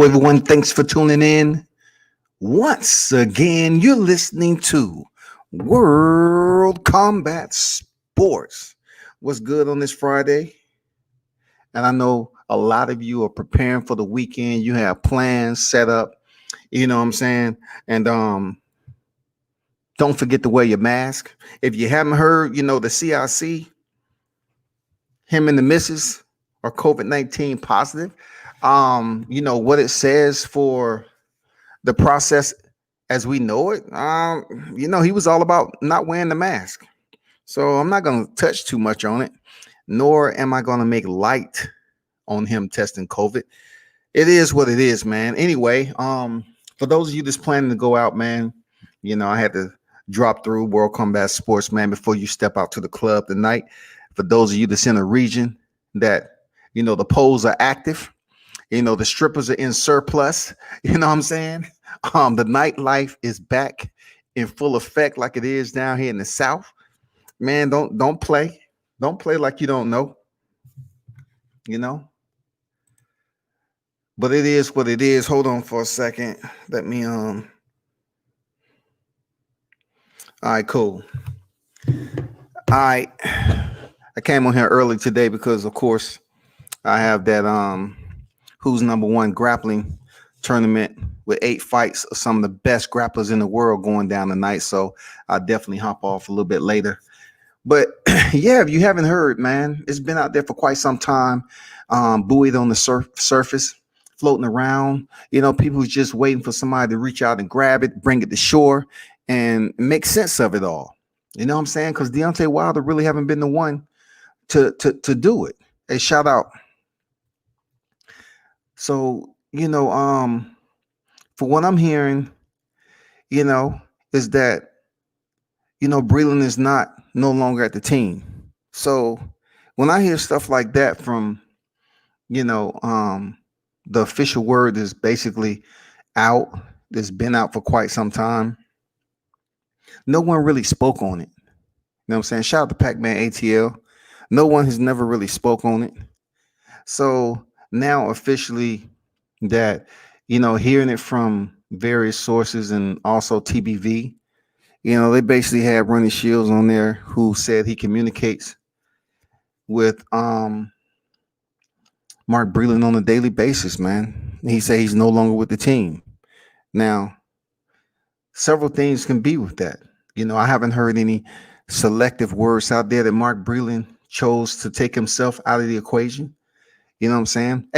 everyone. Thanks for tuning in. Once again, you're listening to World Combat Sports. What's good on this Friday? And I know a lot of you are preparing for the weekend. You have plans set up, you know what I'm saying? And don't forget to wear your mask. If you haven't heard, the CIC, him and the missus are COVID-19 positive. What it says for the process as we know it. He was all about not wearing the mask. So I'm not going to touch too much on it, nor am I going to make light on him testing COVID. It is what it is, man. Anyway, for those of you that's planning to go out, man, I had to drop through World Combat Sports, man, before you step out to the club tonight. For those of you that's in a region that, the polls are active, the strippers are in surplus, you know what I'm saying? The nightlife is back in full effect like it is down here in the South. Man, don't play. Don't play like you don't know, But it is what it is. Hold on for a second. Let me all right, cool. All right. I came on here early today because of course I have that Who's Number One grappling tournament with 8 fights of some of the best grapplers in the world going down tonight. So I'll definitely hop off a little bit later. But yeah, if you haven't heard, man, it's been out there for quite some time, buoyed on the surface, floating around. People just waiting for somebody to reach out and grab it, bring it to shore, and make sense of it all. You know what I'm saying? Because Deontay Wilder really haven't been the one to do it. Hey, shout out. So, for what I'm hearing, is that, Breland is no longer at the team. So when I hear stuff like that from, the official word is basically out, that's been out for quite some time. No one really spoke on it. You know what I'm saying? Shout out to Pac-Man ATL. No one has never really spoke on it. So now officially that, hearing it from various sources and also TBV, they basically had Ronnie Shields on there who said he communicates with Mark Breland on a daily basis, man. He said he's no longer with the team. Now, several things can be with that. I haven't heard any selective words out there that Mark Breland chose to take himself out of the equation. You know what I'm saying?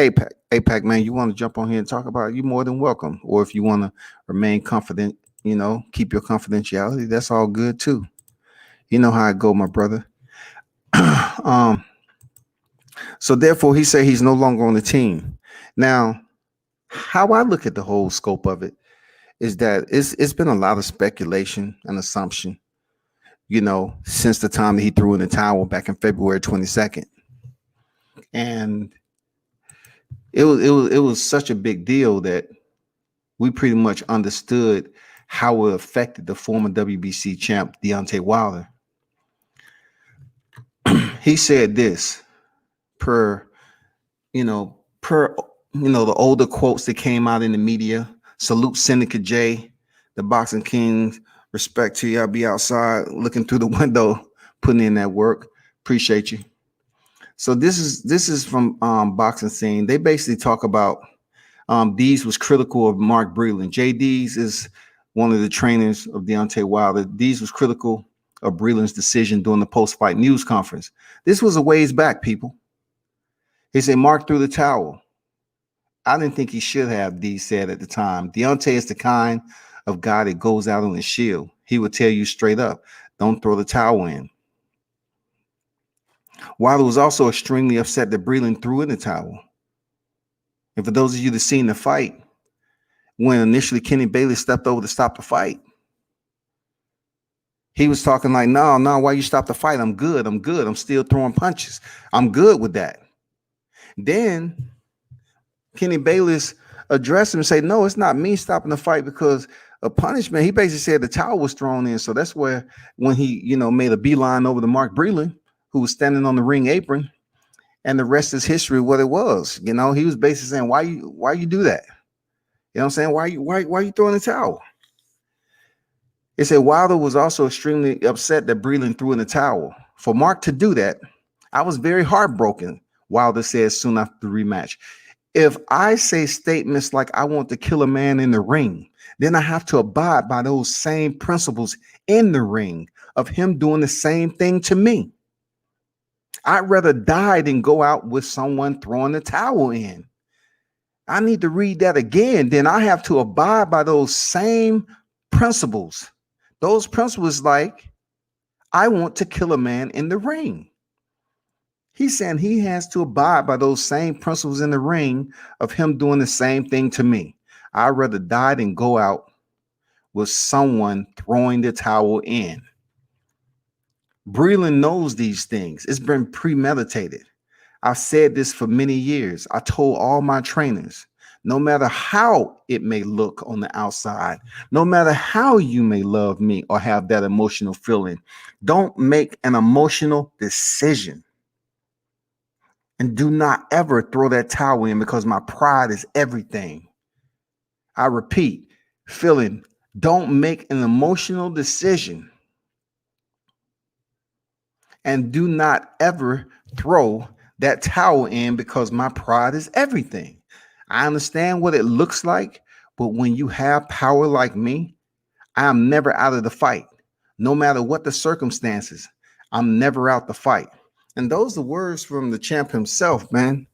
Pac, man, you want to jump on here and talk about it? You're more than welcome. Or if you want to remain confident, keep your confidentiality, that's all good too. You know how it go, my brother. So therefore, he said he's no longer on the team. Now, how I look at the whole scope of it is that it's been a lot of speculation and assumption, since the time that he threw in the towel back in February 22nd. And it was such a big deal that we pretty much understood how it affected the former WBC champ Deontay Wilder. He said this per the older quotes that came out in the media. Salute Seneca J, the Boxing Kings. Respect to you. I'll be outside looking through the window, putting in that work. Appreciate you. So this is from Boxing Scene. They basically talk about Deas was critical of Mark Breland. J. Deas is one of the trainers of Deontay Wilder. Deas was critical of Breland's decision during the post-fight news conference. This was a ways back, people. He said Mark threw the towel. I didn't think he should have, Deas said at the time. Deontay is the kind of guy that goes out on his shield. He would tell you straight up, don't throw the towel in. Wilder was also extremely upset that Breland threw in the towel. And for those of you that seen the fight, when initially Kenny Bailey stepped over to stop the fight, he was talking like, no, why you stop the fight? I'm good. I'm still throwing punches. I'm good with that. Then Kenny Bayless addressed him and say, no, it's not me stopping the fight because of punishment. He basically said the towel was thrown in. So that's where when he, made a beeline over to Mark Breland, who was standing on the ring apron, and the rest is history, what it was. He was basically saying, why you do that? You know what I'm saying? Why are you throwing the towel? It said Wilder was also extremely upset that Breland threw in the towel. For Mark to do that, I was very heartbroken, Wilder said soon after the rematch. If I say statements like I want to kill a man in the ring, then I have to abide by those same principles in the ring of him doing the same thing to me. I'd rather die than go out with someone throwing the towel in. I need to read that again. Then I have to abide by those same principles. Those principles, like I want to kill a man in the ring. He's saying he has to abide by those same principles in the ring of him doing the same thing to me. I'd rather die than go out with someone throwing the towel in. Breland knows these things. It's been premeditated. I've said this for many years. I told all my trainers, no matter how it may look on the outside, no matter how you may love me or have that emotional feeling, don't make an emotional decision. And do not ever throw that towel in, because my pride is everything. I repeat, feeling, don't make an emotional decision. And do not ever throw that towel in, because my pride is everything. I understand what it looks like, but when you have power like me, I am never out of the fight. No matter what the circumstances, I'm never out the fight. And those are the words from the champ himself, man.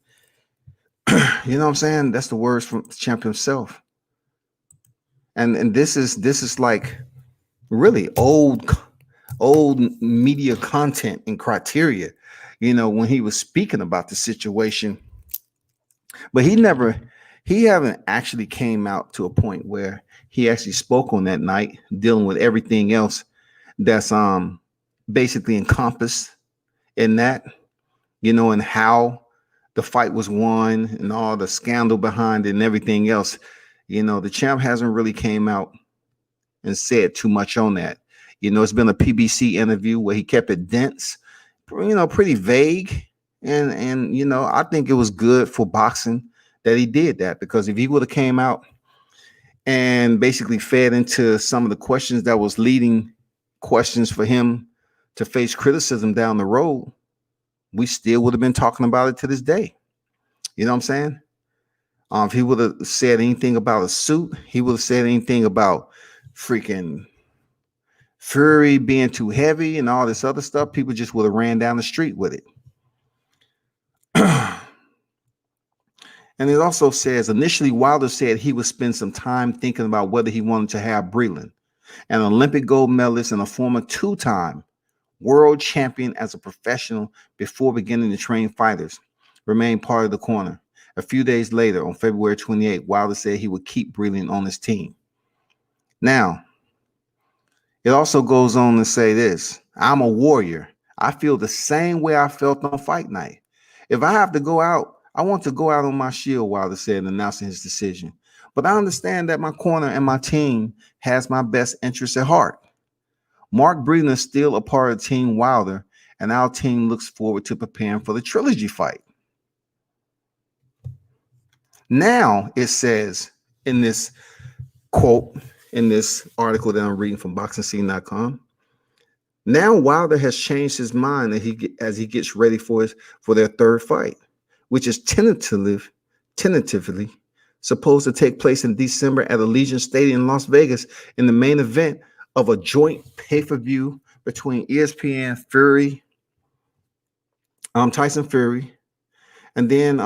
You know what I'm saying? That's the words from the champ himself. And this is like really old media content and criteria, when he was speaking about the situation. But he haven't actually came out to a point where he actually spoke on that night, dealing with everything else that's basically encompassed in that, and how the fight was won and all the scandal behind it and everything else. The champ hasn't really came out and said too much on that. It's been a PBC interview where he kept it dense, pretty vague. And I think it was good for boxing that he did that, because if he would have came out and basically fed into some of the questions that was leading questions for him to face criticism down the road, we still would have been talking about it to this day. You know what I'm saying? If he would have said anything about a suit, he would have said anything about freaking Fury being too heavy and all this other stuff, people just would have ran down the street with it. And it also says, initially Wilder said he would spend some time thinking about whether he wanted to have Breland, an Olympic gold medalist and a former two-time world champion as a professional, before beginning to train fighters, remain part of the corner. A few days later, on February 28, Wilder said he would keep Breland on his team. Now, it also goes on to say this: I'm a warrior. I feel the same way I felt on fight night. If I have to go out, I want to go out on my shield, Wilder said, announcing his decision. But I understand that my corner and my team has my best interests at heart. Mark Breland is still a part of Team Wilder, and our team looks forward to preparing for the trilogy fight. Now it says in this quote, in this article that I'm reading from boxingscene.com, now Wilder has changed his mind as he gets ready for their third fight, which is tentatively supposed to take place in December at Allegiant Stadium in Las Vegas, in the main event of a joint pay-per-view between ESPN Fury, Tyson Fury, and then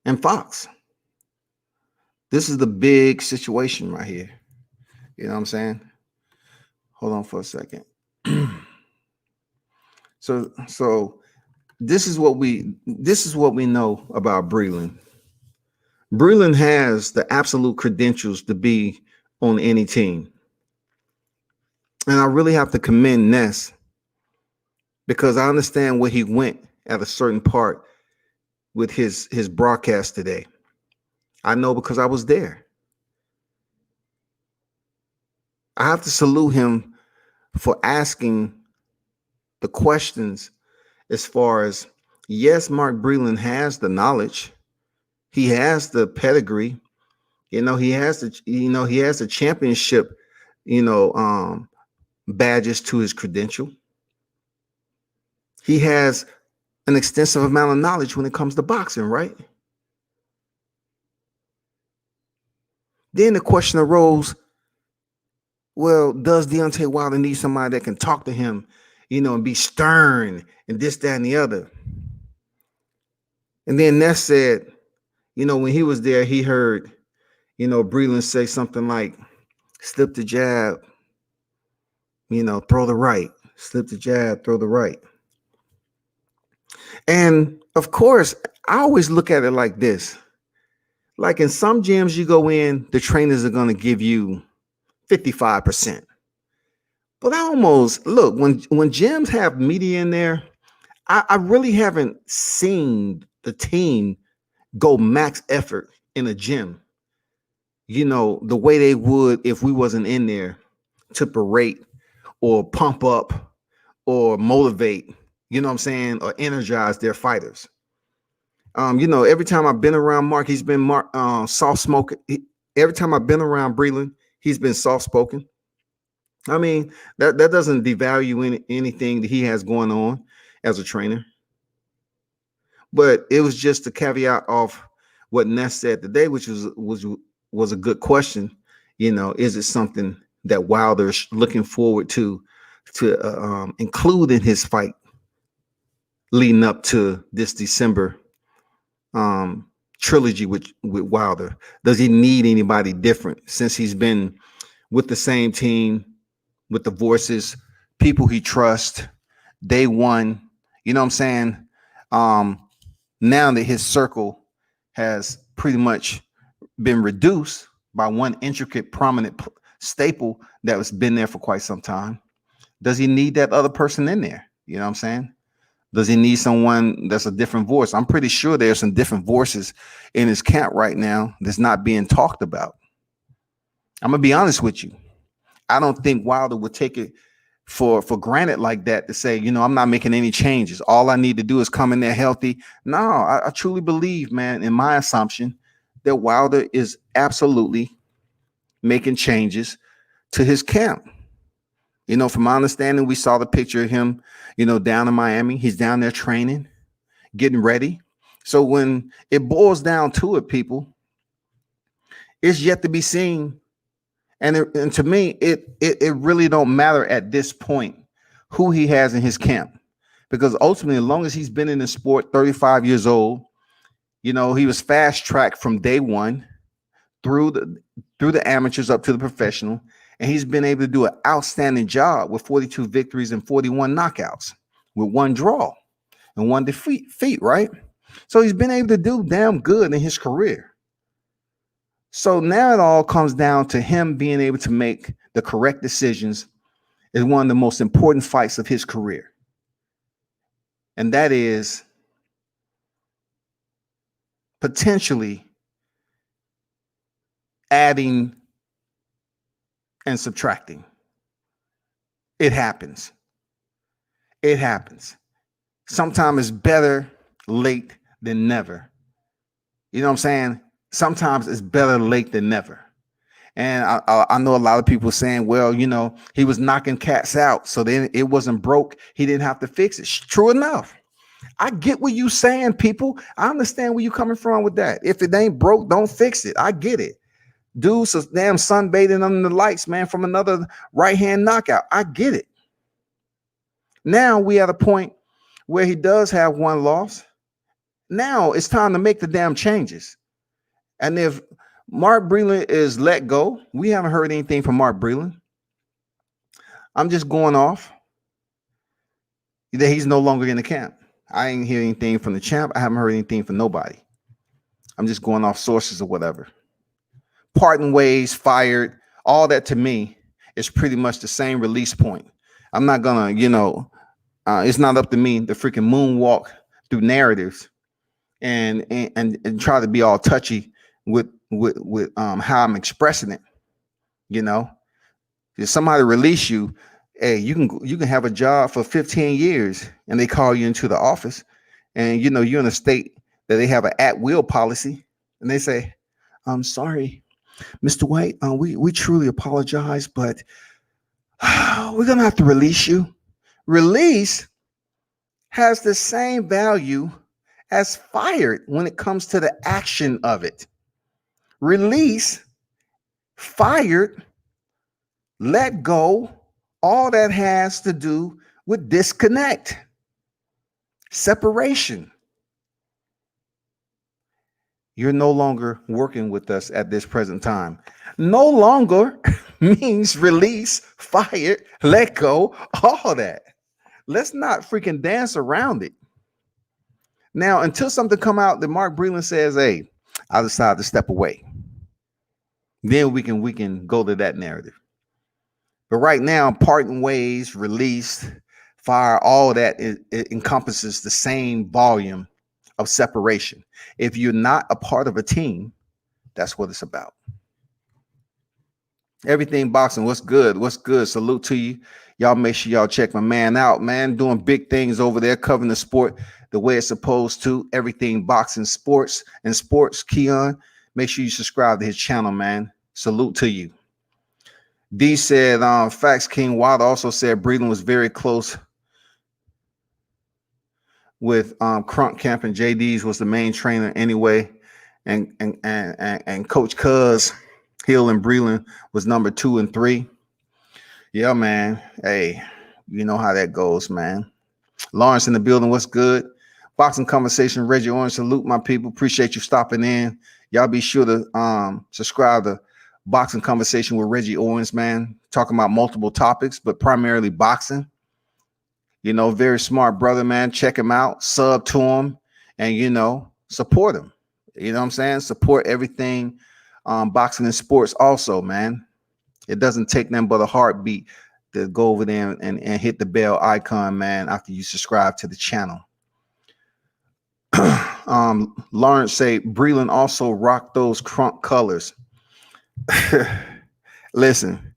and Fox. This is the big situation right here. You know what I'm saying? Hold on for a second. So this is what we know about Breland. Breland has the absolute credentials to be on any team. And I really have to commend Ness, because I understand where he went at a certain part with his broadcast today. I know, because I was there. I have to salute him for asking the questions as far as, Yes, Mark Breland has the knowledge. He has the pedigree. He has the championship, you know, badges to his credential. He has an extensive amount of knowledge when it comes to boxing, right? Then the question arose, well, does Deontay Wilder need somebody that can talk to him, and be stern and this, that, and the other? And then Ness said, when he was there, he heard, Breland say something like, slip the jab, throw the right, slip the jab, throw the right. And of course, I always look at it like this. Like in some gyms you go in, the trainers are going to give you 55%. But I almost look when gyms have media in there, I really haven't seen the team go max effort in a gym, the way they would if we wasn't in there to berate or pump up or motivate, what I'm saying, or energize their fighters. Every time I've been around Mark, he's been soft spoken. Every time I've been around Breland, he's been soft spoken. I mean, that doesn't devalue anything that he has going on as a trainer. But it was just a caveat of what Ness said today, which was a good question. Is it something that Wilder's looking forward to include in his fight leading up to this December trilogy with Wilder? Does he need anybody different since he's been with the same team, with the voices, people he trusts, day one? You know what I'm saying? Now that his circle has pretty much been reduced by one intricate, prominent staple that has been there for quite some time, does he need that other person in there? You know what I'm saying? Does he need someone that's a different voice? I'm pretty sure there's some different voices in his camp right now that's not being talked about. I'm going to be honest with you. I don't think Wilder would take it for granted like that to say, I'm not making any changes. All I need to do is come in there healthy. No, I truly believe, man, in my assumption that Wilder is absolutely making changes to his camp. From my understanding, we saw the picture of him, down in Miami. He's down there training, getting ready. So when it boils down to it, people, it's yet to be seen. And to me, it really don't matter at this point who he has in his camp, because ultimately, as long as he's been in the sport, 35 years old, he was fast tracked from day one through the amateurs up to the professional, and he's been able to do an outstanding job with 42 victories and 41 knockouts with one draw and one defeat, right? So he's been able to do damn good in his career. So now it all comes down to him being able to make the correct decisions in one of the most important fights of his career. And that is potentially adding and subtracting. It happens. It happens. Sometimes it's better late than never. You know what I'm saying? Sometimes it's better late than never. And I know a lot of people saying, well, he was knocking cats out, so then it wasn't broke. He didn't have to fix it. True enough. I get what you saying, people. I understand where you coming from with that. If it ain't broke, don't fix it. I get it. Dude's a damn sunbathing under the lights, man, from another right-hand knockout. I get it. Now we at a point where he does have one loss. Now it's time to make the damn changes. And if Mark Breland is let go, we haven't heard anything from Mark Breland. I'm just going off that he's no longer in the camp. I ain't hear anything from the champ. I haven't heard anything from nobody. I'm just going off sources or whatever. Parting ways, fired, all that to me is pretty much the same release point. I'm not gonna, it's not up to me to freaking moonwalk through narratives and try to be all touchy with how I'm expressing it. If somebody release you, hey, you can have a job for 15 years and they call you into the office and you're in a state that they have an at-will policy, and they say, "I'm sorry, Mr. White, we truly apologize, but we're gonna have to release you." Release has the same value as fired when it comes to the action of it. Release, fired, let go, all that has to do with disconnect, separation. You're no longer working with us at this present time. No longer means release, fired, let go, all that. Let's not freaking dance around it. Now, until something come out that Mark Breland says, "Hey, I decided to step away," then we can go to that narrative. But right now, parting ways, release, fire, all that it encompasses the same volume of separation. If you're not a part of a team, that's what it's about. Everything Boxing, what's good? What's good? Salute to you. Y'all make sure y'all check my man out, man. Doing big things over there, covering the sport the way it's supposed to. Everything Boxing, sports, and sports. Keon, make sure you subscribe to his channel, man. Salute to you. D said, Facts King Wilder also said Breland was very close with Crunk Camp, and JD's was the main trainer anyway. And Coach Cuz Hill and Breland was number 2 and 3. Yeah, man. Hey, you know how that goes, man. Lawrence in the building. What's good? Boxing Conversation. Reggie Orange. Salute, my people. Appreciate you stopping in. Y'all be sure to subscribe to Boxing Conversation with Reggie Owens, man. Talking about multiple topics, but primarily boxing. Very smart brother, man. Check him out. Sub to him, and support him. You know what I'm saying? Support everything boxing and sports also, man. It doesn't take them but a heartbeat to go over there and hit the bell icon, man, after you subscribe to the channel. Lawrence say Breland also rocked those Crunk colors. Listen,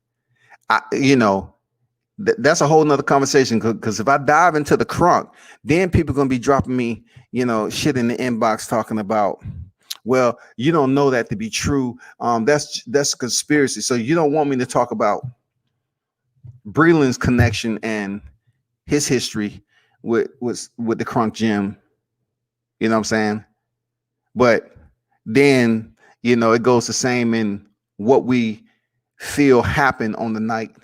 that's a whole nother conversation, because if I dive into the Crunk, then people are gonna be dropping me, shit in the inbox talking about, well, you don't know that to be true. That's a conspiracy. So you don't want me to talk about Breland's connection and his history with the Crunk Gym. You know what I'm saying? But then, it goes the same in what we feel happened on the night,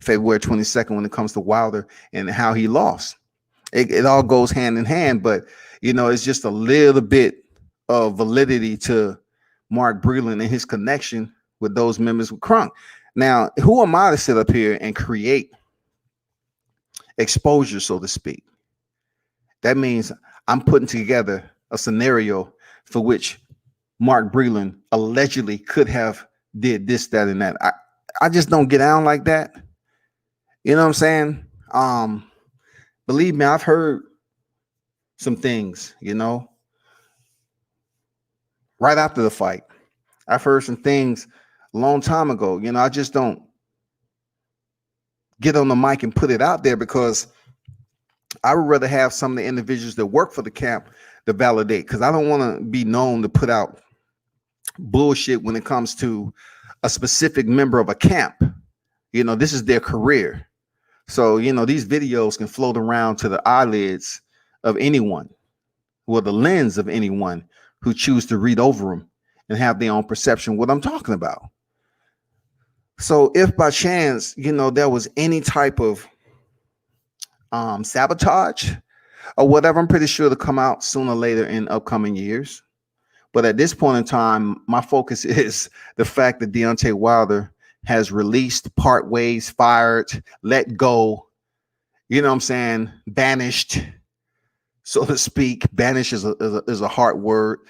February 22nd, when it comes to Wilder and how he lost. It all goes hand in hand, but it's just a little bit of validity to Mark Breland and his connection with those members with Crunk. Now, who am I to sit up here and create exposure, so to speak? That means I'm putting together a scenario for which Mark Breland allegedly could have did this, that, and that. I just don't get down like that. You know what I'm saying? Believe me, I've heard some things, right after the fight. I've heard some things a long time ago. I just don't get on the mic and put it out there, because I would rather have some of the individuals that work for the camp to validate, because I don't want to be known to put out bullshit when it comes to a specific member of a camp. This is their career. So, these videos can float around to the eyelids of anyone, or the lens of anyone who choose to read over them and have their own perception of what I'm talking about. So if by chance, there was any type of sabotage or whatever, I'm pretty sure to come out sooner or later in upcoming years. But at this point in time, my focus is the fact that Deontay Wilder has released, part ways, fired, let go, banished, so to speak. Banish is a hard word,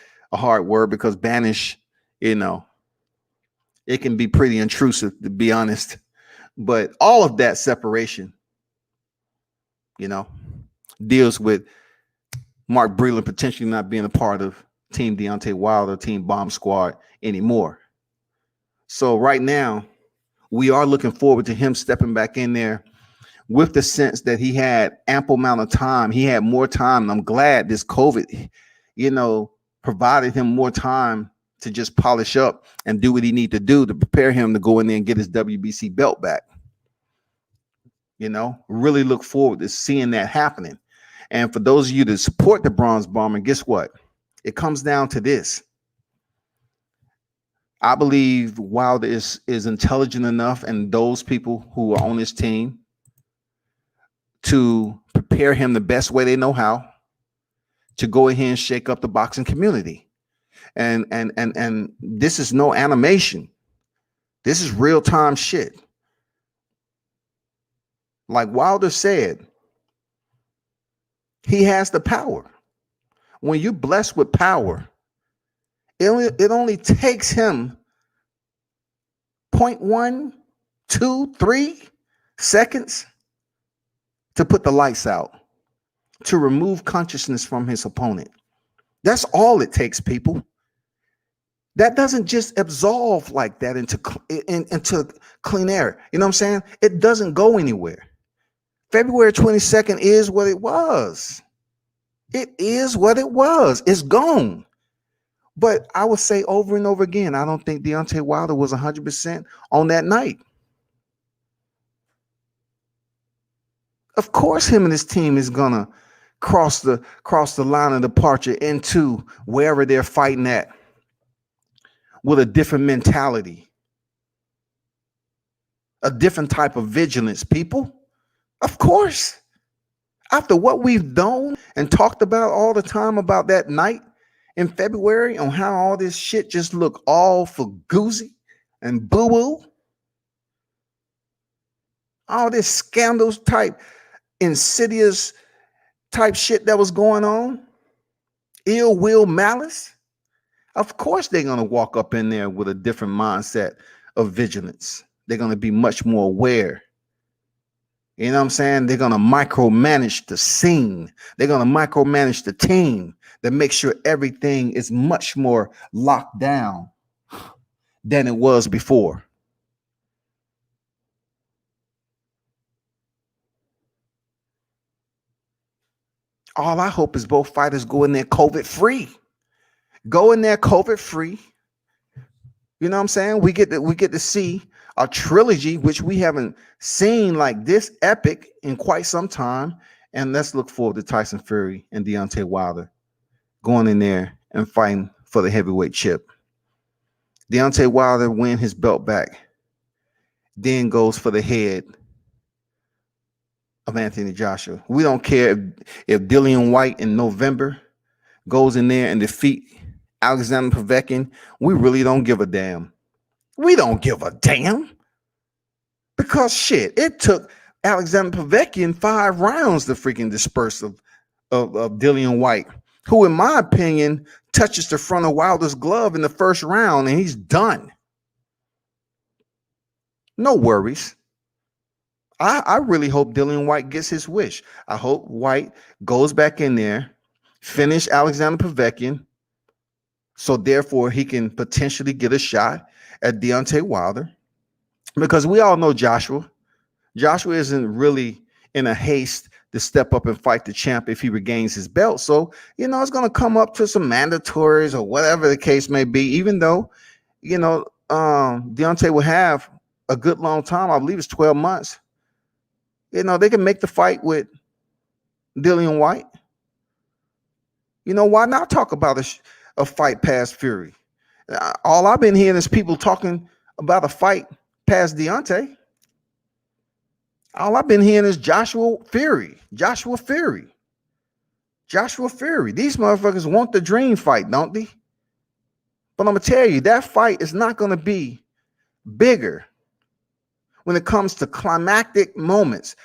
because banish, it can be pretty intrusive, to be honest. But all of that separation, deals with Mark Breland potentially not being a part of Team Deontay Wilder, Team Bomb Squad anymore. So right now, we are looking forward to him stepping back in there with the sense that he had ample amount of time. He had more time. And I'm glad this COVID, provided him more time to just polish up and do what he need to do to prepare him to go in there and get his WBC belt back. Really look forward to seeing that happening. And for those of you that support the Bronze Bomber, guess what? It comes down to this. I believe Wilder is intelligent enough, and those people who are on his team, to prepare him the best way they know how to go ahead and shake up the boxing community. And this is no animation. This is real time shit. Like Wilder said, he has the power. When you're blessed with power, it only takes him 0.1, 2, 3 seconds to put the lights out, to remove consciousness from his opponent. That's all it takes, people. That doesn't just absolve like that into clean air. You know what I'm saying? It doesn't go anywhere. February 22nd is what it was. It is what it was. It's gone. But I would say over and over again, I don't think Deontay Wilder was 100% on that night. Of course, him and his team is gonna cross the line of departure into wherever they're fighting at with a different mentality, a different type of vigilance, people. Of course. After what we've done and talked about all the time about that night in February, on how all this shit just looked all fagoozy and boo-boo, all this scandals type, insidious type shit that was going on, ill will, malice, of course they're going to walk up in there with a different mindset of vigilance. They're going to be much more aware. You know what I'm saying? They're going to micromanage the scene. They're going to micromanage the team to make sure everything is much more locked down than it was before. All I hope is both fighters go in there COVID free. Go in there COVID free. You know what I'm saying? We get to see a trilogy, which we haven't seen like this epic in quite some time. And let's look forward to Tyson Fury and Deontay Wilder going in there and fighting for the heavyweight chip. Deontay Wilder win his belt back, then goes for the head of Anthony Joshua. We don't care if Dillian White in November goes in there and defeat Alexander Povetkin. We really don't give a damn. We don't give a damn. Because shit, it took Alexander Povetkin 5 rounds to freaking disperse of Dillian White, who in my opinion touches the front of Wilder's glove in the first round and he's done. No worries. I really hope Dillian White gets his wish. I hope White goes back in there, finish Alexander Povetkin, so therefore he can potentially get a shot at Deontay Wilder. Because we all know Joshua isn't really in a haste to step up and fight the champ if he regains his belt. So, it's going to come up to some mandatories or whatever the case may be, even though, Deontay will have a good long time. I believe it's 12 months. They can make the fight with Dillian White. Why not talk about a fight past Fury? All I've been hearing is people talking about a fight past Deontay. All I've been hearing is Joshua Fury. These motherfuckers want the dream fight, don't they? But I'm going to tell you, that fight is not going to be bigger when it comes to climactic moments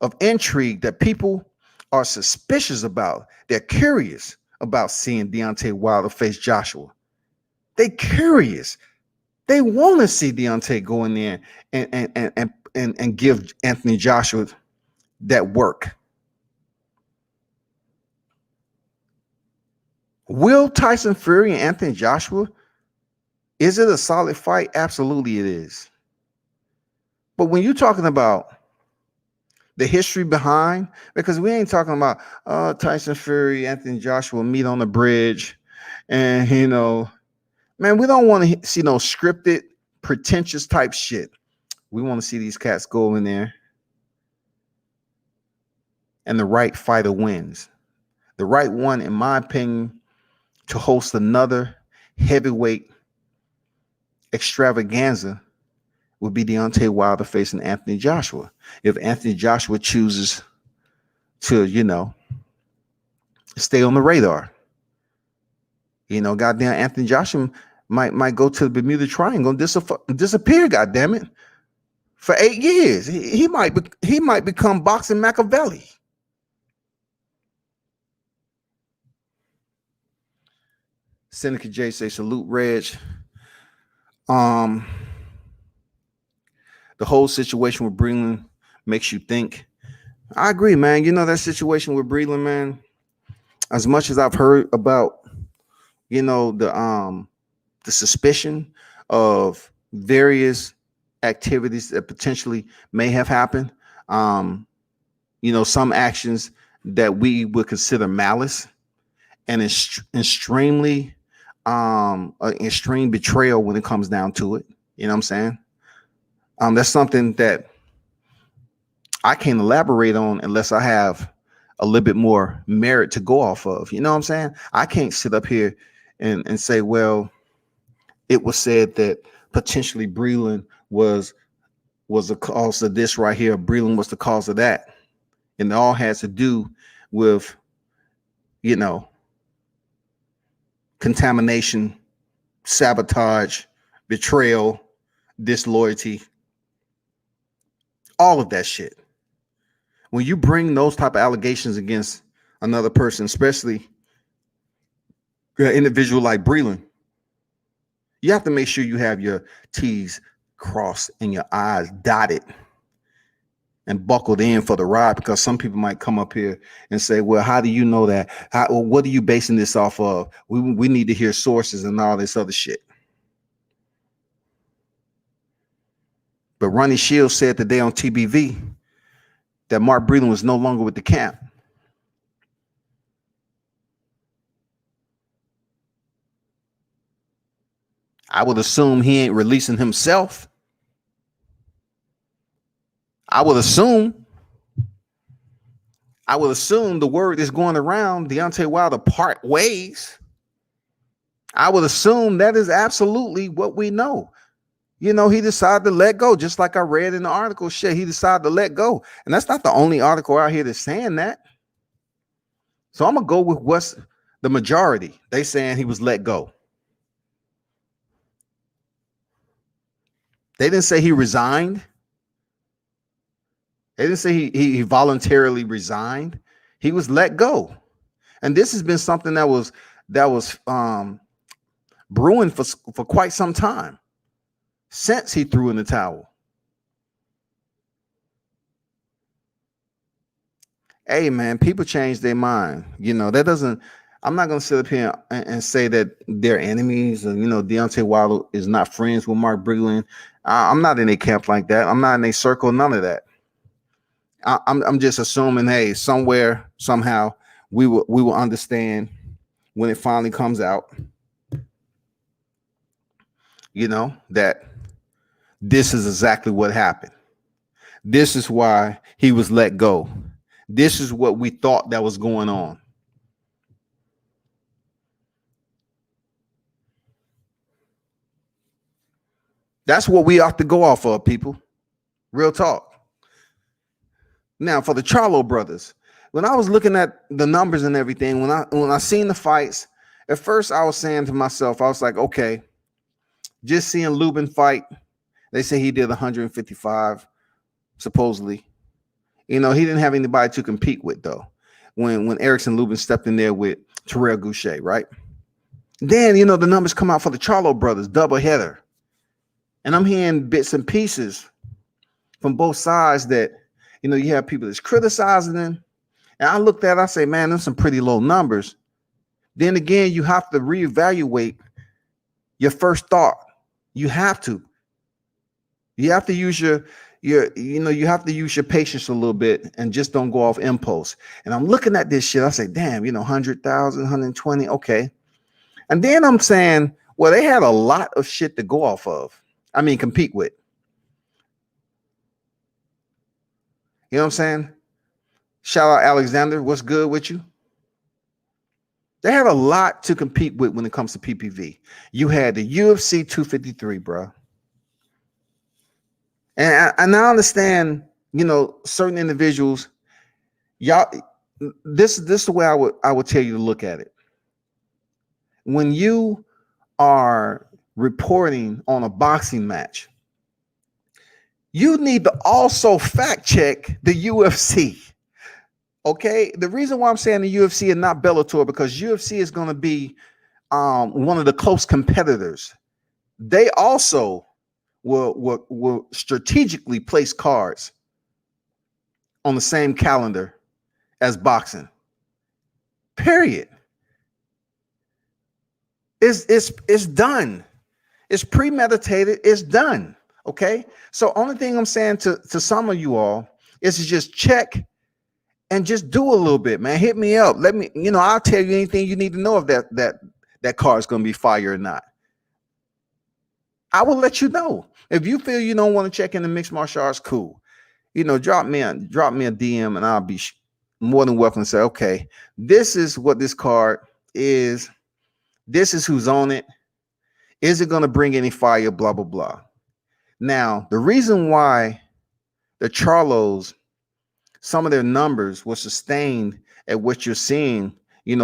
of intrigue that people are suspicious about. They're curious about seeing Deontay Wilder face Joshua. They're curious. They want to see Deontay go in there and give Anthony Joshua that work. Will Tyson Fury and Anthony Joshua, is it a solid fight? Absolutely it is. But when you're talking about the history behind, because we ain't talking about Tyson Fury, Anthony Joshua meet on the bridge, and man, we don't want to see no scripted, pretentious type shit. We want to see these cats go in there, and the right fighter wins. The right one, in my opinion, to host another heavyweight extravaganza would be Deontay Wilder facing Anthony Joshua. If Anthony Joshua chooses to, stay on the radar, goddamn Anthony Joshua might go to the Bermuda Triangle and disappear, goddamn it, for 8 years. He might become boxing Machiavelli. Seneca J say salute, Reg. The whole situation with Breland makes you think. I agree, man. That situation with Breland, man. As much as I've heard about, the suspicion of various activities that potentially may have happened, some actions that we would consider malice and extreme betrayal when it comes down to it. You know what I'm saying? That's something that I can't elaborate on unless I have a little bit more merit to go off of. You know what I'm saying? I can't sit up here and say, well, it was said that potentially Breland was the cause of this right here. Breland was the cause of that. And it all has to do with, contamination, sabotage, betrayal, disloyalty, all of that shit. When you bring those type of allegations against another person, especially an individual like Breland, you have to make sure you have your T's crossed and your I's dotted and buckled in for the ride, because some people might come up here and say, well, how do you know that? What are you basing this off of? We need to hear sources and all this other shit. But Ronnie Shields said today on TBV that Mark Breland was no longer with the camp. I would assume he ain't releasing himself. I would assume the word is going around Deontay Wilder part ways. I would assume that is absolutely what we know. He decided to let go, just like I read in the article. Shit, he decided to let go. And that's not the only article out here that's saying that. So I'm going to go with what's the majority. They saying he was let go. They didn't say he resigned. They didn't say he voluntarily resigned. He was let go. And this has been something that was brewing for quite some time, since he threw in the towel. Hey, man, people change their mind. That doesn't, I'm not going to sit up here and say that they're enemies. And, Deontay Wilder is not friends with Mark Breland. I'm not in a camp like that. I'm not in a circle, none of that. I'm just assuming, hey, somewhere, somehow, we will understand when it finally comes out, that this is exactly what happened. This is why he was let go. This is what we thought that was going on. That's what we ought to go off of, people. Real talk. Now, for the Charlo brothers, when I was looking at the numbers and everything, when I seen the fights, at first I was saying to myself, I was like, okay, just seeing Lubin fight, they say he did 155, supposedly. He didn't have anybody to compete with, though, when Erickson Lubin stepped in there with Terrell Goucher, right? Then, the numbers come out for the Charlo brothers, double header. And I'm hearing bits and pieces from both sides that, you have people that's criticizing them. And I looked at it, I say, man, there's some pretty low numbers. Then again, you have to reevaluate your first thought. You have to use your you have to use your patience a little bit and just don't go off impulse. And I'm looking at this shit. I say, damn, 100,000, 120. Okay. And then I'm saying, well, they had a lot of shit to go off of. I mean, compete with. You know what I'm saying? Shout out Alexander. What's good with you? They had a lot to compete with when it comes to PPV. You had the UFC 253, bro. And I understand, certain individuals, y'all, this is the way I would tell you to look at it. When you are reporting on a boxing match, you need to also fact check the UFC. Okay, the reason why I'm saying the UFC and not Bellator, because UFC is going to be one of the close competitors. They also will strategically place cards on the same calendar as boxing. Period. It's done. It's premeditated. It's done. Okay. So only thing I'm saying to some of you all is to just check and just do a little bit, man. Hit me up. Let me, I'll tell you anything you need to know if that card is going to be fire or not. I will let you know. If you feel you don't want to check in the mixed martial arts, cool. Drop me a DM and I'll be more than welcome to say, okay, this is what this card is. This is who's on it. Is it going to bring any fire? Blah, blah, blah. Now, the reason why the Charlos, some of their numbers were sustained at what you're seeing,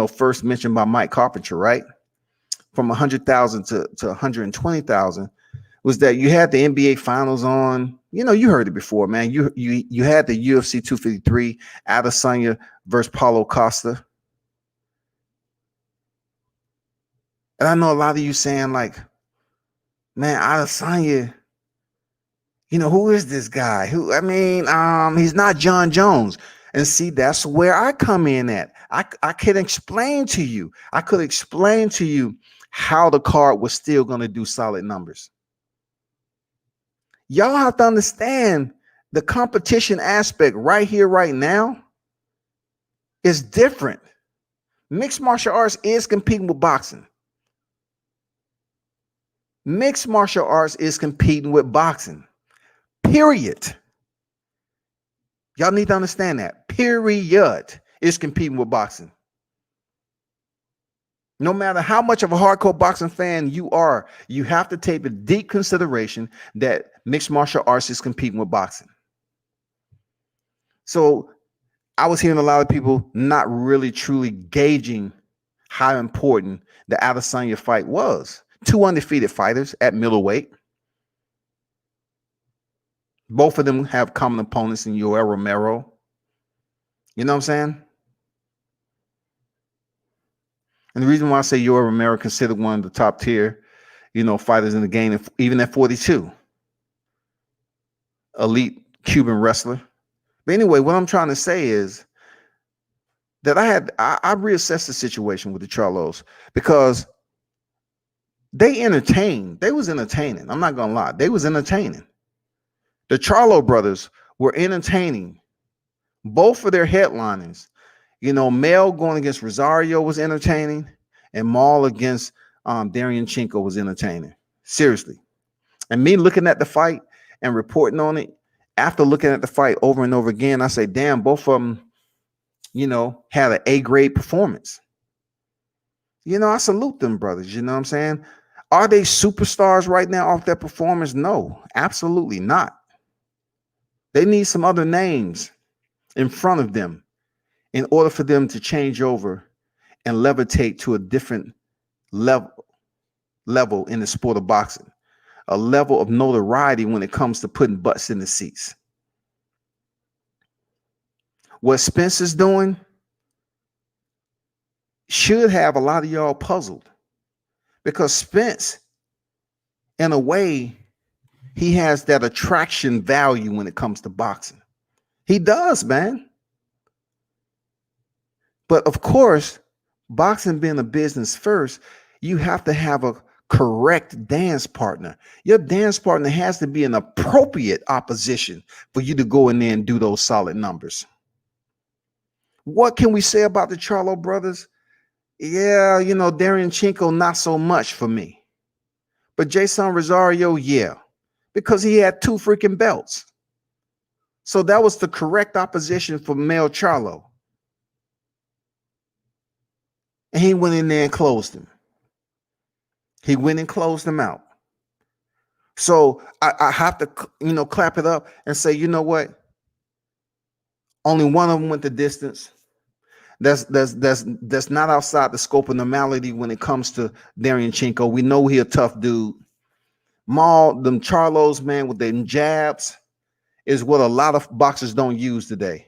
first mentioned by Mike Carpenter, right? From 100,000 to 120,000 was that you had the NBA finals on. You heard it before, man. You had the UFC 253, Adesanya versus Paulo Costa. And I know a lot of you saying like, man, Adesanya, who is this guy? He's not John Jones. And see, that's where I come in at. I could explain to you. I could explain to you how the card was still going to do solid numbers. Y'all have to understand the competition aspect right here, right now is different. Mixed martial arts is competing with boxing. Mixed martial arts is competing with boxing. Period. Y'all need to understand that. Period. Is competing with boxing. No matter how much of a hardcore boxing fan you are, you have to take the deep consideration that mixed martial arts is competing with boxing. So I was hearing a lot of people not really truly gauging how important the Adesanya fight was. 2 undefeated fighters at middleweight. Both of them have common opponents in Yoel Romero. You know what I'm saying? And the reason why I say Yoel Romero considered one of the top tier, fighters in the game, even at 42. Elite Cuban wrestler. But anyway, what I'm trying to say is that I reassessed the situation with the Charlos because they entertained. They was entertaining. I'm not gonna lie. They was entertaining. The Charlo brothers were entertaining. Both of their headliners, Mel going against Rosario was entertaining, and Maul against Darian Chinko was entertaining. Seriously. And me looking at the fight and reporting on it, after looking at the fight over and over again, I say, damn, both of them, had an A-grade performance. I salute them brothers. You know what I'm saying? Are they superstars right now off their performance? No, absolutely not. They need some other names in front of them in order for them to change over and levitate to a different level in the sport of boxing, a level of notoriety when it comes to putting butts in the seats. What Spence is doing should have a lot of y'all puzzled, because Spence, in a way, he has that attraction value when it comes to boxing. He does, man. But of course, boxing being a business first, you have to have a correct dance partner. Your dance partner has to be an appropriate opposition for you to go in there and do those solid numbers. What can we say about the Charlo brothers? Yeah, Darren Chinko, not so much for me. But Jason Rosario, yeah, because he had two freaking belts. So that was the correct opposition for Mel Charlo. And he went in there and closed him. He went and closed him out. So I have to, clap it up and say, you know what? Only one of them went the distance. That's not outside the scope of normality when it comes to Darren Chinko. We know he a tough dude. Them Charlos, man, with them jabs is what a lot of boxers don't use today.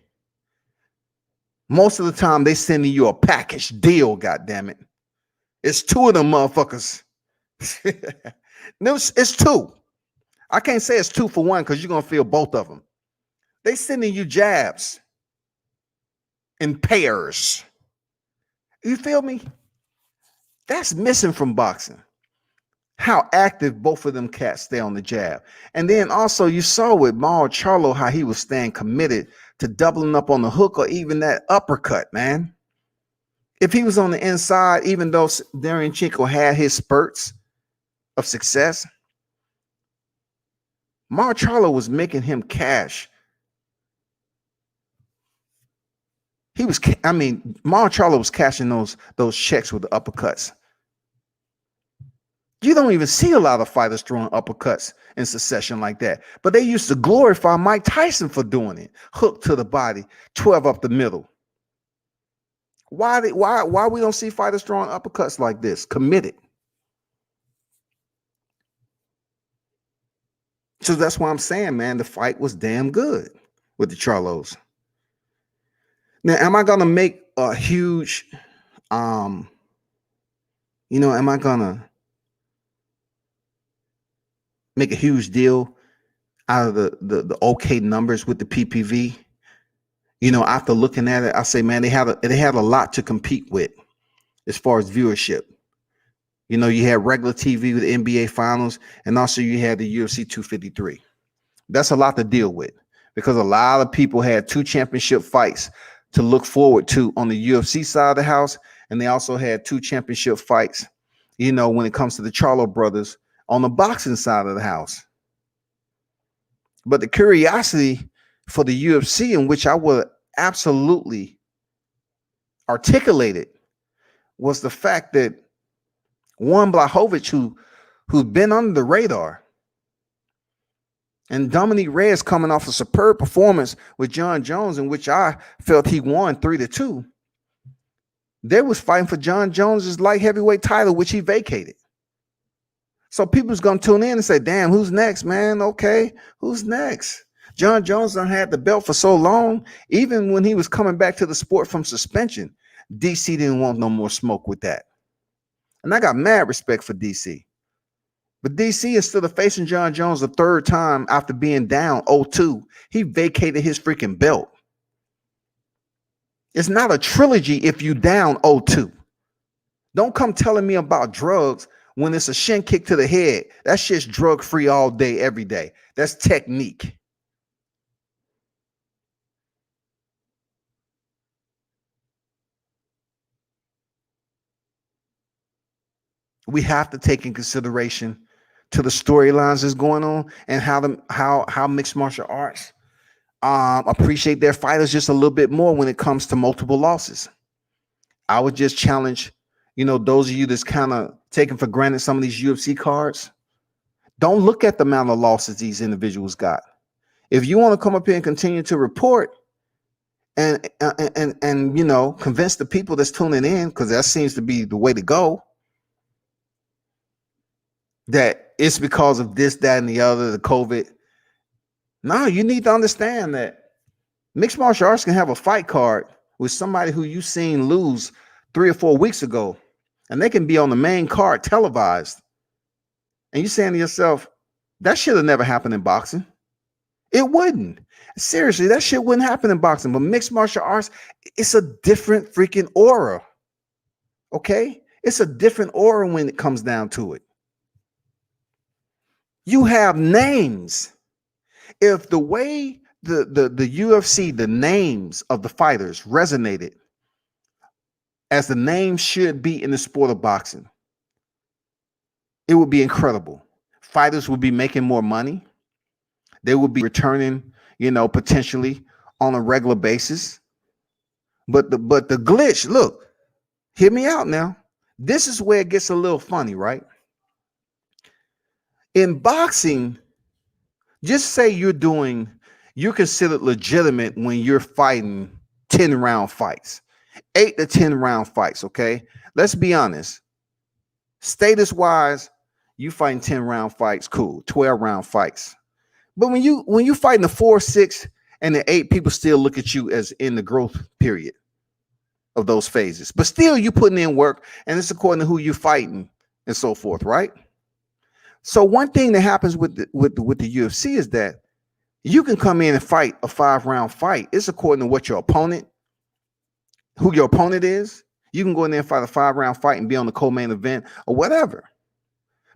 Most of the time, they sending you a package deal, goddammit. It's two of them motherfuckers. It's two. I can't say it's 2 for 1 because you're going to feel both of them. They sending you jabs in pairs. You feel me? That's missing from boxing. How active both of them cats stay on the jab. And then also you saw with Mauro Charlo how he was staying committed to doubling up on the hook or even that uppercut, man. If he was on the inside, even though Darren Chinko had his spurts of success, Mauro Charlo was making him cash. Mauro Charlo was cashing those checks with the uppercuts. You don't even see a lot of fighters throwing uppercuts in succession like that. But they used to glorify Mike Tyson for doing it. Hook to the body, 12 up the middle. Why we don't see fighters throwing uppercuts like this? Committed. So that's why I'm saying, man, the fight was damn good with the Charlos. Now, am I gonna make a huge, am I gonna make a huge deal out of the okay numbers with the PPV? After looking at it, I say, man, they had a lot to compete with as far as viewership. You had regular TV with the NBA Finals, and also you had the UFC 253. That's a lot to deal with because a lot of people had 2 championship fights to look forward to on the UFC side of the house, and they also had 2 championship fights, when it comes to the Charlo brothers on the boxing side of the house. But the curiosity for the UFC, in which I would absolutely articulate it, was the fact that Warren Blachowicz, who's been under the radar, and Dominique Reyes coming off a superb performance with John Jones, in which I felt he won 3-2. They was fighting for John Jones's light heavyweight title, which he vacated. So people's going to tune in and say, damn, who's next, man? Okay, who's next? John Jones done had the belt for so long. Even when he was coming back to the sport from suspension, DC didn't want no more smoke with that. And I got mad respect for DC. But DC, instead of facing John Jones the 3rd time after being down 0-2, he vacated his freaking belt. It's not a trilogy if you down 0-2. Don't come telling me about drugs when it's a shin kick to the head. That shit's drug-free all day, every day. That's technique. We have to take in consideration to the storylines that's going on and how mixed martial arts appreciate their fighters just a little bit more when it comes to multiple losses. I would just challenge, those of you that's kind of taking for granted some of these UFC cards. Don't look at the amount of losses these individuals got. If you want to come up here and continue to report and convince the people that's tuning in, because that seems to be the way to go, that it's because of this, that, and the other, the COVID. No, you need to understand that mixed martial arts can have a fight card with somebody who you seen lose 3 or 4 weeks ago, and they can be on the main card televised. And you're saying to yourself, that should have never happened in boxing. It wouldn't. Seriously, that shit wouldn't happen in boxing. But mixed martial arts, it's a different freaking aura. Okay? It's a different aura when it comes down to it. You have names. If the way the UFC, the names of the fighters resonated as the names should be in the sport of boxing, it would be incredible. Fighters would be making more money. They would be returning, potentially on a regular basis. But the glitch, look, hear me out now. This is where it gets a little funny, right? In boxing, just say you're considered legitimate when you're fighting 10 round fights, 8 to 10 round fights, okay? Let's be honest. Status wise, you fighting 10 round fights, cool, 12 round fights. But when you fighting the 4, 6, and the 8, people still look at you as in the growth period of those phases. But still you putting in work, and it's according to who you're fighting and so forth, right? So one thing that happens with the UFC is that you can come in and fight a 5-round fight. It's according to what who your opponent is. You can go in there and fight a 5-round fight and be on the co-main event or whatever.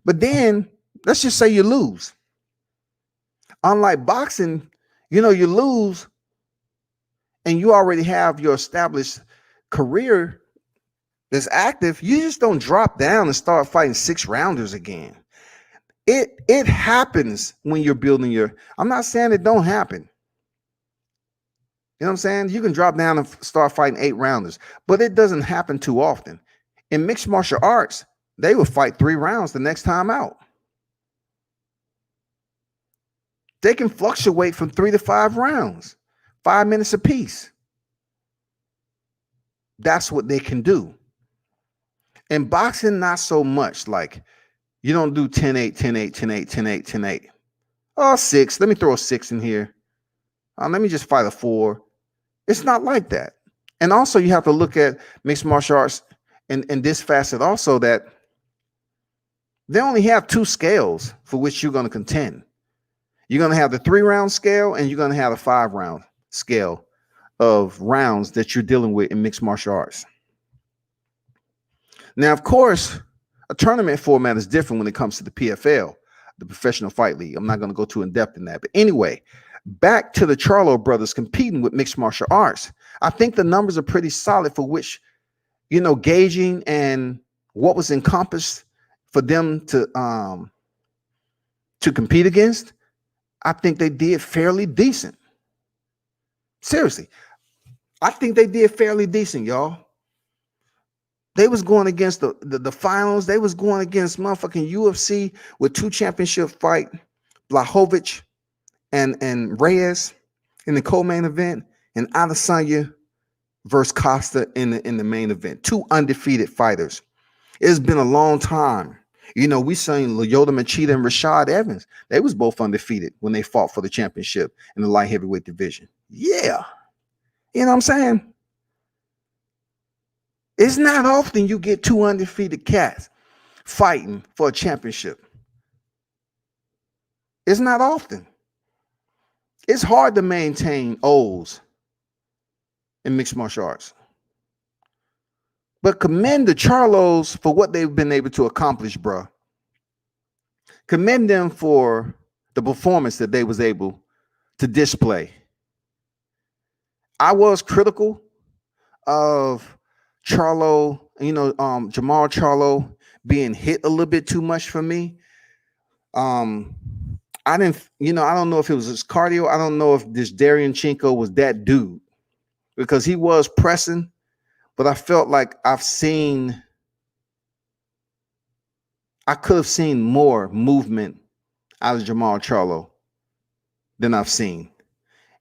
But then let's just say you lose. Unlike boxing, you lose and you already have your established career that's active. You just don't drop down and start fighting 6-rounders again. It happens when you're building I'm not saying it don't happen. You know what I'm saying? You can drop down and start fighting 8-rounders, but it doesn't happen too often. In mixed martial arts, they will fight 3 rounds the next time out. They can fluctuate from 3 to 5 rounds, 5 minutes apiece. That's what they can do. In boxing, not so much. Like, you don't do 10-8, 10-8, 10-8, 10-8, 10-8. Oh, 6. Let me throw a 6 in here. Let me just fight a 4. It's not like that. And also, you have to look at mixed martial arts in this facet also, that they only have 2 scales for which you're going to contend. You're going to have the 3-round scale, and you're going to have a 5-round scale of rounds that you're dealing with in mixed martial arts. Now, of course, a tournament format is different when it comes to the PFL, the Professional Fight League. I'm not going to go too in depth in that. But anyway, back to the Charlo brothers competing with mixed martial arts. I think the numbers are pretty solid for which, gauging and what was encompassed for them to compete against. I think they did fairly decent. Seriously, I think they did fairly decent, y'all. They was going against the finals. They was going against motherfucking UFC with 2 championship fight, Blachowicz and Reyes in the co-main event, and Adesanya versus Costa in the main event. 2 undefeated fighters. It's been a long time. We seen Lyoto Machida and Rashad Evans. They was both undefeated when they fought for the championship in the light heavyweight division. Yeah. You know what I'm saying? It's not often you get 2 undefeated cats fighting for a championship. It's not often. It's hard to maintain O's in mixed martial arts. But commend the Charlos for what they've been able to accomplish, bro. Commend them for the performance that they was able to display. I was critical of Charlo, Jamal Charlo being hit a little bit too much for me. I don't know if it was his cardio. I don't know if this Deontay was that dude, because he was pressing, but I felt like I could have seen more movement out of Jamal Charlo than I've seen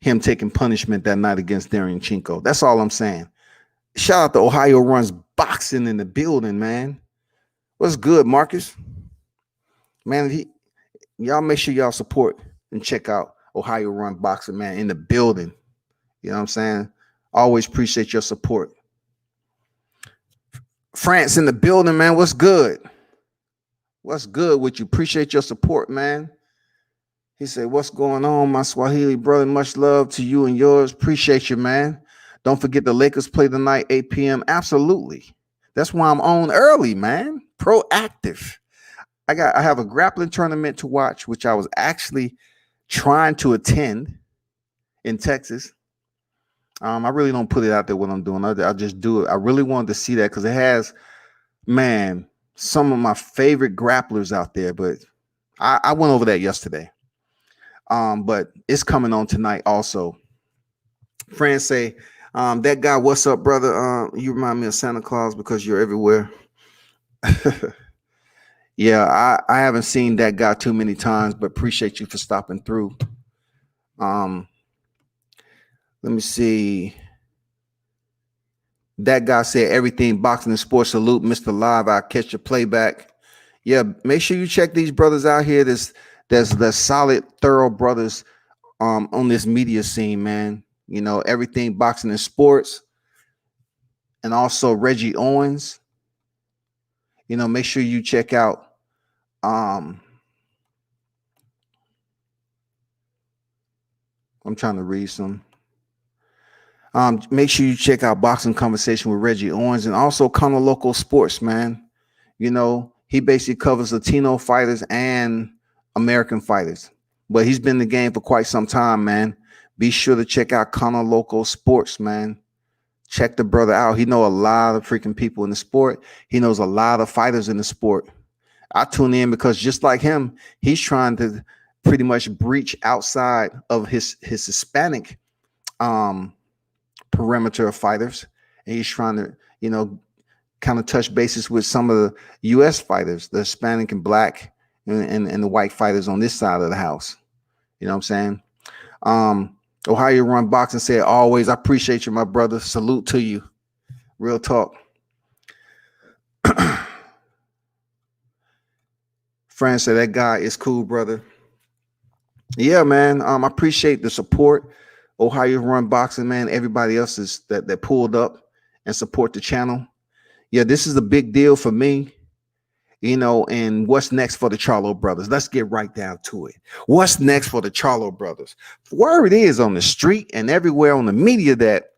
him taking punishment that night against Deontay. That's all I'm saying. Shout out to Ohio Runs Boxing in the building, man. What's good, Marcus? Man, y'all make sure y'all support and check out Ohio Run Boxing, man, in the building. You know what I'm saying? Always appreciate your support. France in the building, man. What's good? What's good with you? Appreciate your support, man. He said, what's going on, my Swahili brother? Much love to you and yours. Appreciate you, man. Don't forget the Lakers play tonight, 8 p.m. Absolutely. That's why I'm on early, man. Proactive. I have a grappling tournament to watch, which I was actually trying to attend in Texas. I really don't put it out there what I'm doing. I just do it. I really wanted to see that because it has, man, some of my favorite grapplers out there. But I went over that yesterday. But it's coming on tonight also. Friends say, that guy, what's up, brother? You remind me of Santa Claus because you're everywhere. Yeah, I haven't seen that guy too many times, but appreciate you for stopping through. Um, let me see. That guy said everything boxing and sports. Salute, Mr. Live. I'll catch your playback. Yeah, make sure you check these brothers out here. There's the solid, thorough brothers on this media scene, man. You know, everything boxing and sports, and also Reggie Owens. You know, make sure you check out I'm trying to read some. Make sure you check out Boxing Conversation with Reggie Owens and also Conor Local Sports, man. You know, he basically covers Latino fighters and American fighters, but he's been in the game for quite some time, man. Be sure to check out Conor Local Sports, man. Check the brother out. He know a lot of freaking people in the sport. He knows a lot of fighters in the sport. I tune in because just like him, he's trying to pretty much breach outside of his Hispanic um perimeter of fighters, and he's trying to, you know, kind of touch bases with some of the U.S. fighters, the Hispanic and black and the white fighters on this side of the house. You know what I'm saying? Ohio Run Boxing said, always, I appreciate you, my brother. Salute to you. Real talk. Fran said, that guy is cool, brother. Yeah, man. I appreciate the support. Ohio Run Boxing, man. Everybody else is that pulled up and support the channel. Yeah, this is a big deal for me. You know, and what's next for the Charlo brothers? Let's get right down to it. What's next for the Charlo brothers? Word is on the street and everywhere on the media that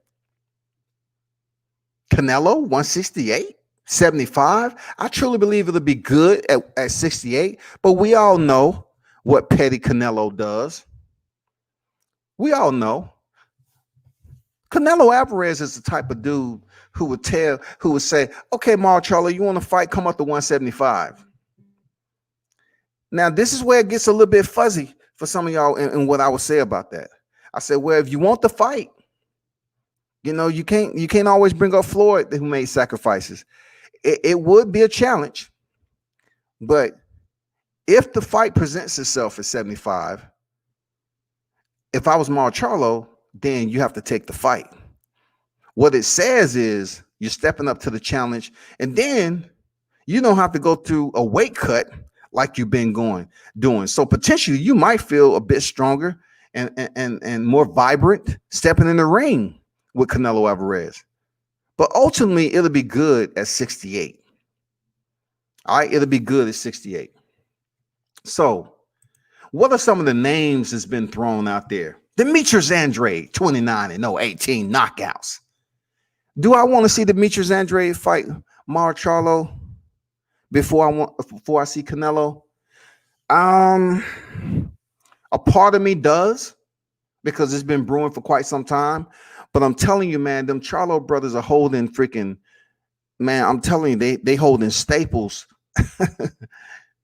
Canelo 168, 75. I truly believe it'll be good at 68, but we all know what petty Canelo does. We all know. Canelo Alvarez is the type of dude who would say, okay, Mark Charlo, you want to fight? Come up to 175. Now, this is where it gets a little bit fuzzy for some of y'all in what I would say about that. I said, well, if you want the fight, you know, you can't always bring up Floyd who made sacrifices. It would be a challenge, but if the fight presents itself at 75, if I was Mark Charlo, then you have to take the fight. What it says is you're stepping up to the challenge, and then you don't have to go through a weight cut like you've been doing. So potentially you might feel a bit stronger and more vibrant stepping in the ring with Canelo Alvarez. But ultimately, it'll be good at 68. All right, it'll be good at 68. So, what are some of the names that's been thrown out there? Demetrius Andrade, 29 and 18 knockouts. Do I want to see Demetrius Andrade fight Mar Charlo before I see Canelo? A part of me does, because it's been brewing for quite some time. But I'm telling you, man, them Charlo brothers are holding freaking, man, I'm telling you, they holding staples.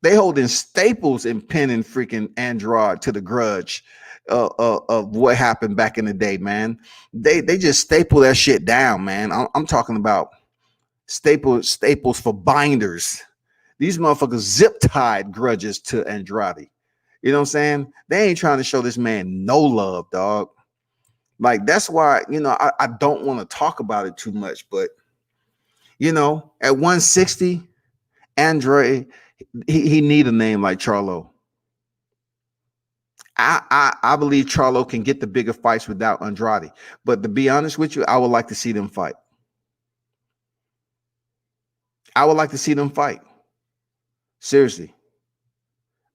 They holding staples and pinning freaking Andrade to the grudge of what happened back in the day, man. They just staple that shit down, man. I'm talking about staples for binders. These motherfuckers zip tied grudges to Andrade. You know what I'm saying? They ain't trying to show this man no love, dog. Like, that's why, you know, I don't want to talk about it too much, but, you know, at 160, Andre, he need a name like Charlo. I believe Charlo can get the bigger fights without Andrade. But to be honest with you, I would like to see them fight. I would like to see them fight. Seriously.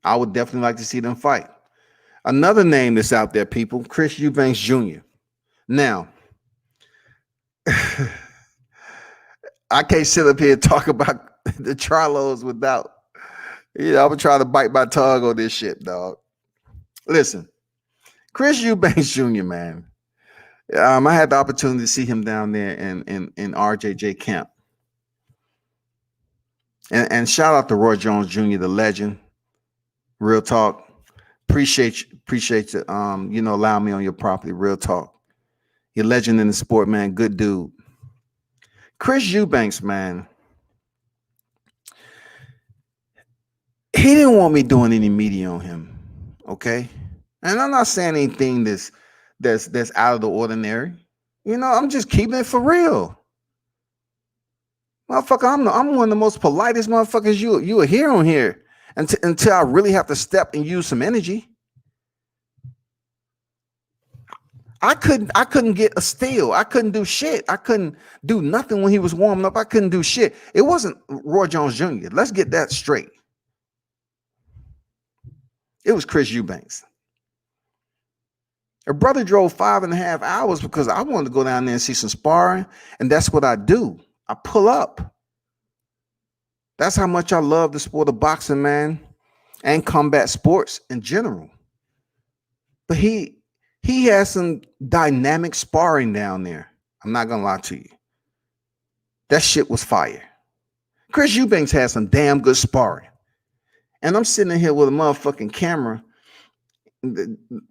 I would definitely like to see them fight. Another name that's out there, people, Chris Eubanks Jr. Now, I can't sit up here and talk about the Charlos without I'm gonna try to bite my tongue on this shit, dog. Listen, Chris Eubanks Jr., man. I had the opportunity to see him down there in RJJ camp. And shout out to Roy Jones Jr., the legend. Real talk. Appreciate you, allowing me on your property. Real talk. You're a legend in the sport, man. Good dude. Chris Eubanks, man. He didn't want me doing any media on him. Okay. And I'm not saying anything that's out of the ordinary. I'm just keeping it for real. Motherfucker, I'm one of the most politest motherfuckers you will hear on here until I really have to step and use some energy. I couldn't get a steal. I couldn't do shit. I couldn't do nothing when he was warming up. I couldn't do shit. It wasn't Roy Jones Jr. Let's get that straight. It was Chris Eubanks. Her brother drove 5.5 hours because I wanted to go down there and see some sparring, and that's what I do. I pull up. That's how much I love the sport of boxing, man, and combat sports in general. But he has some dynamic sparring down there. I'm not gonna lie to you. That shit was fire. Chris Eubanks had some damn good sparring. And I'm sitting in here with a motherfucking camera.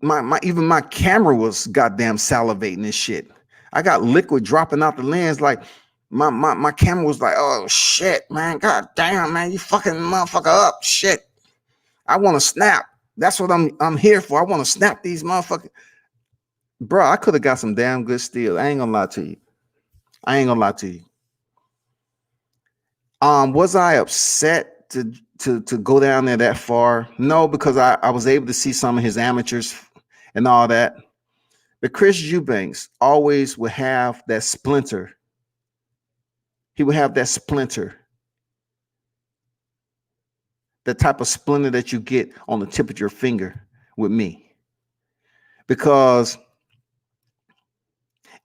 My camera was goddamn salivating this shit. I got liquid dropping out the lens. Like my camera was like, oh shit, man. God damn, man, you fucking motherfucker up. Shit. I want to snap. That's what I'm here for. I want to snap these motherfuckers. Bro, I could have got some damn good steel. I ain't gonna lie to you. Was I upset to go down there that far? No, because I was able to see some of his amateurs and all that. But Chris Eubanks always would have that splinter. He would have that splinter. The type of splinter that you get on the tip of your finger with me. Because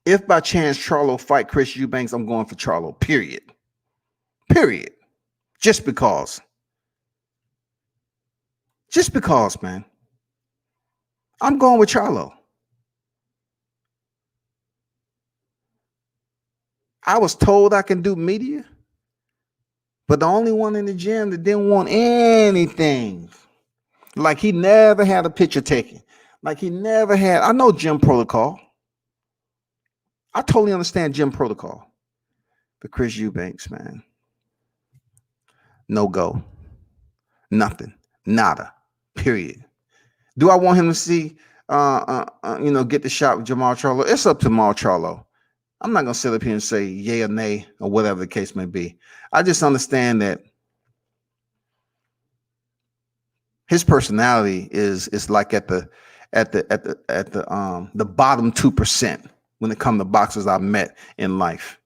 if by chance Charlo fight Chris Eubanks, I'm going for Charlo, period. Just because, man. I'm going with Charlo. I was told I can do media, but the only one in the gym that didn't want anything. Like he never had a picture taken. Like he never had. I know gym protocol. I totally understand gym protocol. But Chris Eubanks, man, no go. Nothing. Nada. Period. Do I want him to see, get the shot with Jamal Charlo? It's up to Jamal Charlo. I'm not going to sit up here and say yay or nay or whatever the case may be. I just understand that his personality is like at the bottom 2% when it comes to boxers I've met in life.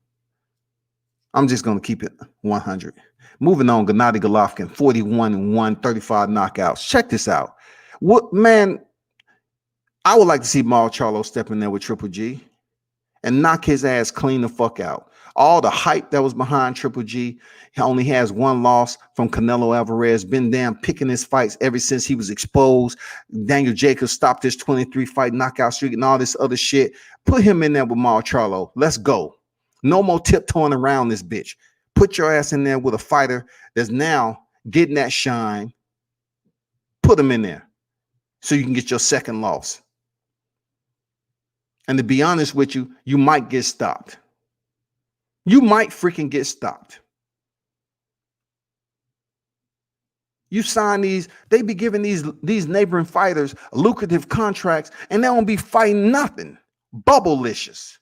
I'm just going to keep it 100. Moving on, Gennady Golovkin, 41-1, 35 knockouts. Check this out. What, man, I would like to see Jamal Charlo step in there with Triple G and knock his ass clean the fuck out. All the hype that was behind Triple G, he only has one loss from Canelo Alvarez, been damn picking his fights ever since he was exposed. Daniel Jacobs stopped his 23-fight knockout streak and all this other shit. Put him in there with Jamal Charlo. Let's go. No more tiptoeing around this bitch. Put your ass in there with a fighter that's now getting that shine. Put him in there so you can get your second loss. And to be honest with you, you might get stopped. You might freaking get stopped. You sign these, they be giving these neighboring fighters lucrative contracts and they won't be fighting nothing. Bubblelicious.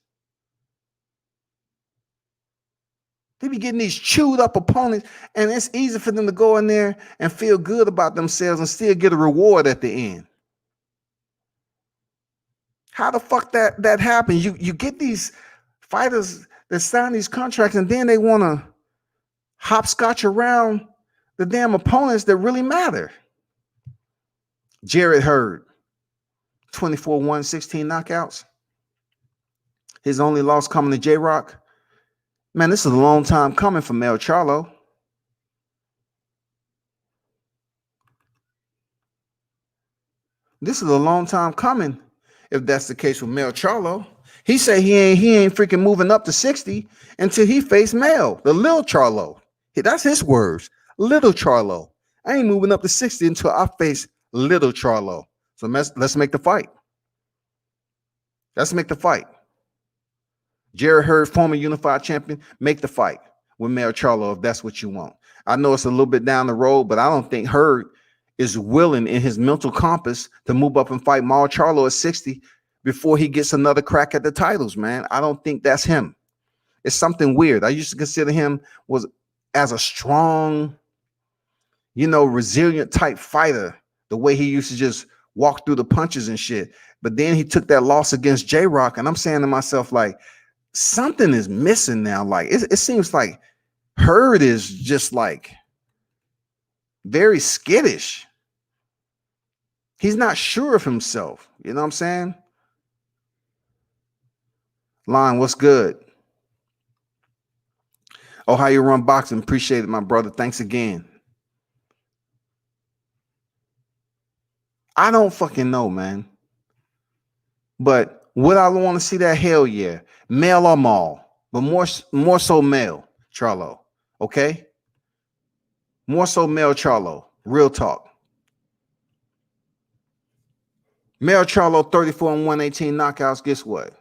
They be getting these chewed up opponents, and it's easy for them to go in there and feel good about themselves and still get a reward at the end. How the fuck that happens? You get these fighters that sign these contracts, and then they want to hopscotch around the damn opponents that really matter. Jarrett Hurd, 24-1, 16 knockouts. His only loss coming to J-Rock. Man, this is a long time coming for Mel Charlo. This is a long time coming. If that's the case with Mel Charlo, he said he ain't freaking moving up to 60 until he faced Mel, the little Charlo. That's his words, little Charlo. I ain't moving up to 60 until I face little Charlo. So let's make the fight. Let's make the fight. Jerry Hurd, former unified champion, make the fight with Mel Charlo if that's what you want. I know it's a little bit down the road, but I don't think Hurd is willing in his mental compass to move up and fight Mal Charlo at 60 before he gets another crack at the titles, man. I don't think that's him. It's something weird. I used to consider him was as a strong, resilient type fighter, the way he used to just walk through the punches and shit. But then he took that loss against J-Rock, and I'm saying to myself, like, something is missing now. Like, it seems like Hurd is just like very skittish. He's not sure of himself. You know what I'm saying? Line, what's good? Oh, how you run boxing? Appreciate it, my brother. Thanks again. I don't fucking know, man. But would I want to see that? Hell yeah. Male or Mal, but more so male, Charlo. Okay? More so male Charlo. Real talk. Male Charlo, 34 and 118 knockouts. Guess what?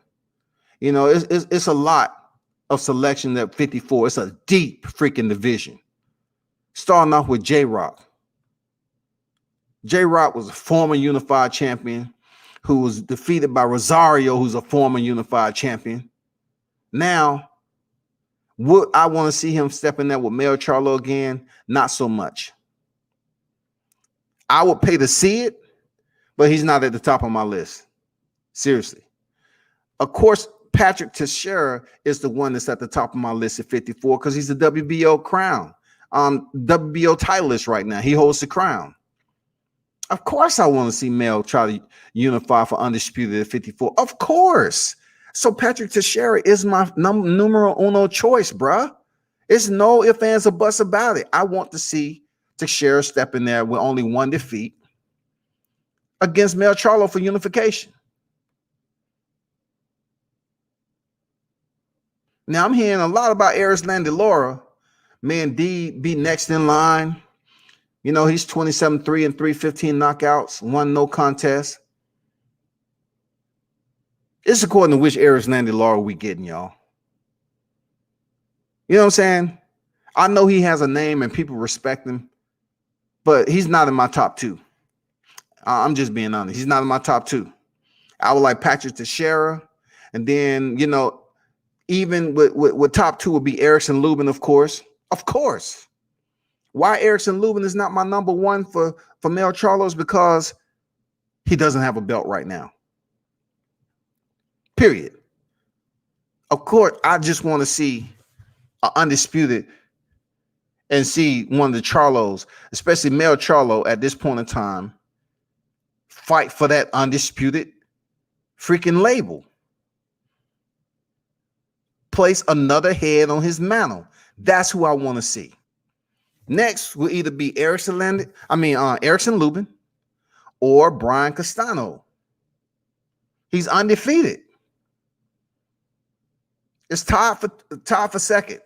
It's a lot of selection at 54. It's a deep freaking division. Starting off with J-Rock. J-Rock was a former unified champion who was defeated by Rosario, who's a former unified champion. Now, would I want to see him step in there with Mel Charlo again? Not so much. I would pay to see it, but he's not at the top of my list. Seriously. Of course, Patrick Teixeira is the one that's at the top of my list at 54 because he's the WBO crown. WBO titleist right now. He holds the crown. Of course, I want to see Mel try to unify for undisputed at 54. Of course. So Patrick Teixeira is my numero uno choice, bruh. It's no ifs, ands, or buts about it. I want to see Teixeira step in there with only one defeat against Mel Charlo for unification. Now, I'm hearing a lot about Erisland Lara. Man, D be next in line. He's 27-3 and 315 knockouts, one no contest. It's according to which Erisland Lara we getting, y'all. You know what I'm saying? I know he has a name and people respect him, but he's not in my top two. I'm just being honest. He's not in my top two. I would like Patrick Teixeira, and then, even with top two would be Erickson Lubin, of course. Of course. Why Erickson Lubin is not my number one for Mel Charlo is because he doesn't have a belt right now. Period. Of course, I just want to see undisputed and see one of the Charlos, especially Mel Charlo at this point in time, fight for that undisputed freaking label. Place another head on his mantle. That's who I want to see. Next will either be Erickson Lubin or Brian Castano. He's undefeated. It's tied for second.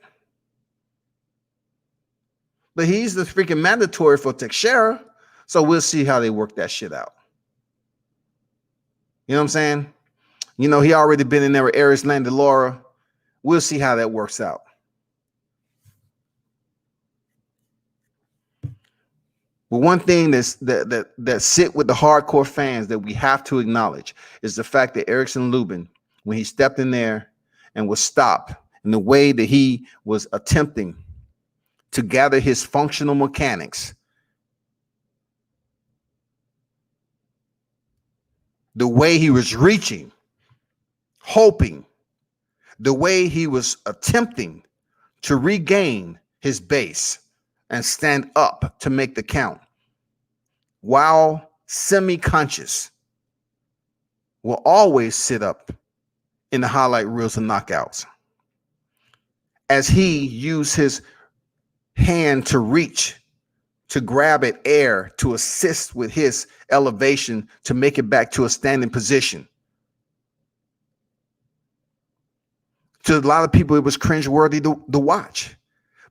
But he's the freaking mandatory for Teixeira. So we'll see how they work that shit out. You know what I'm saying? He already been in there with Erisland Lara. We'll see how that works out. But one thing that sit with the hardcore fans that we have to acknowledge is the fact that Erickson Lubin, when he stepped in there and was stopped, and the way that he was attempting to gather his functional mechanics, the way he was reaching, hoping, the way he was attempting to regain his base and stand up to make the count while semi-conscious, will always sit up in the highlight reels of knockouts as he used his hand to reach to grab at air to assist with his elevation to make it back to a standing position. To a lot of people, it was cringeworthy to watch.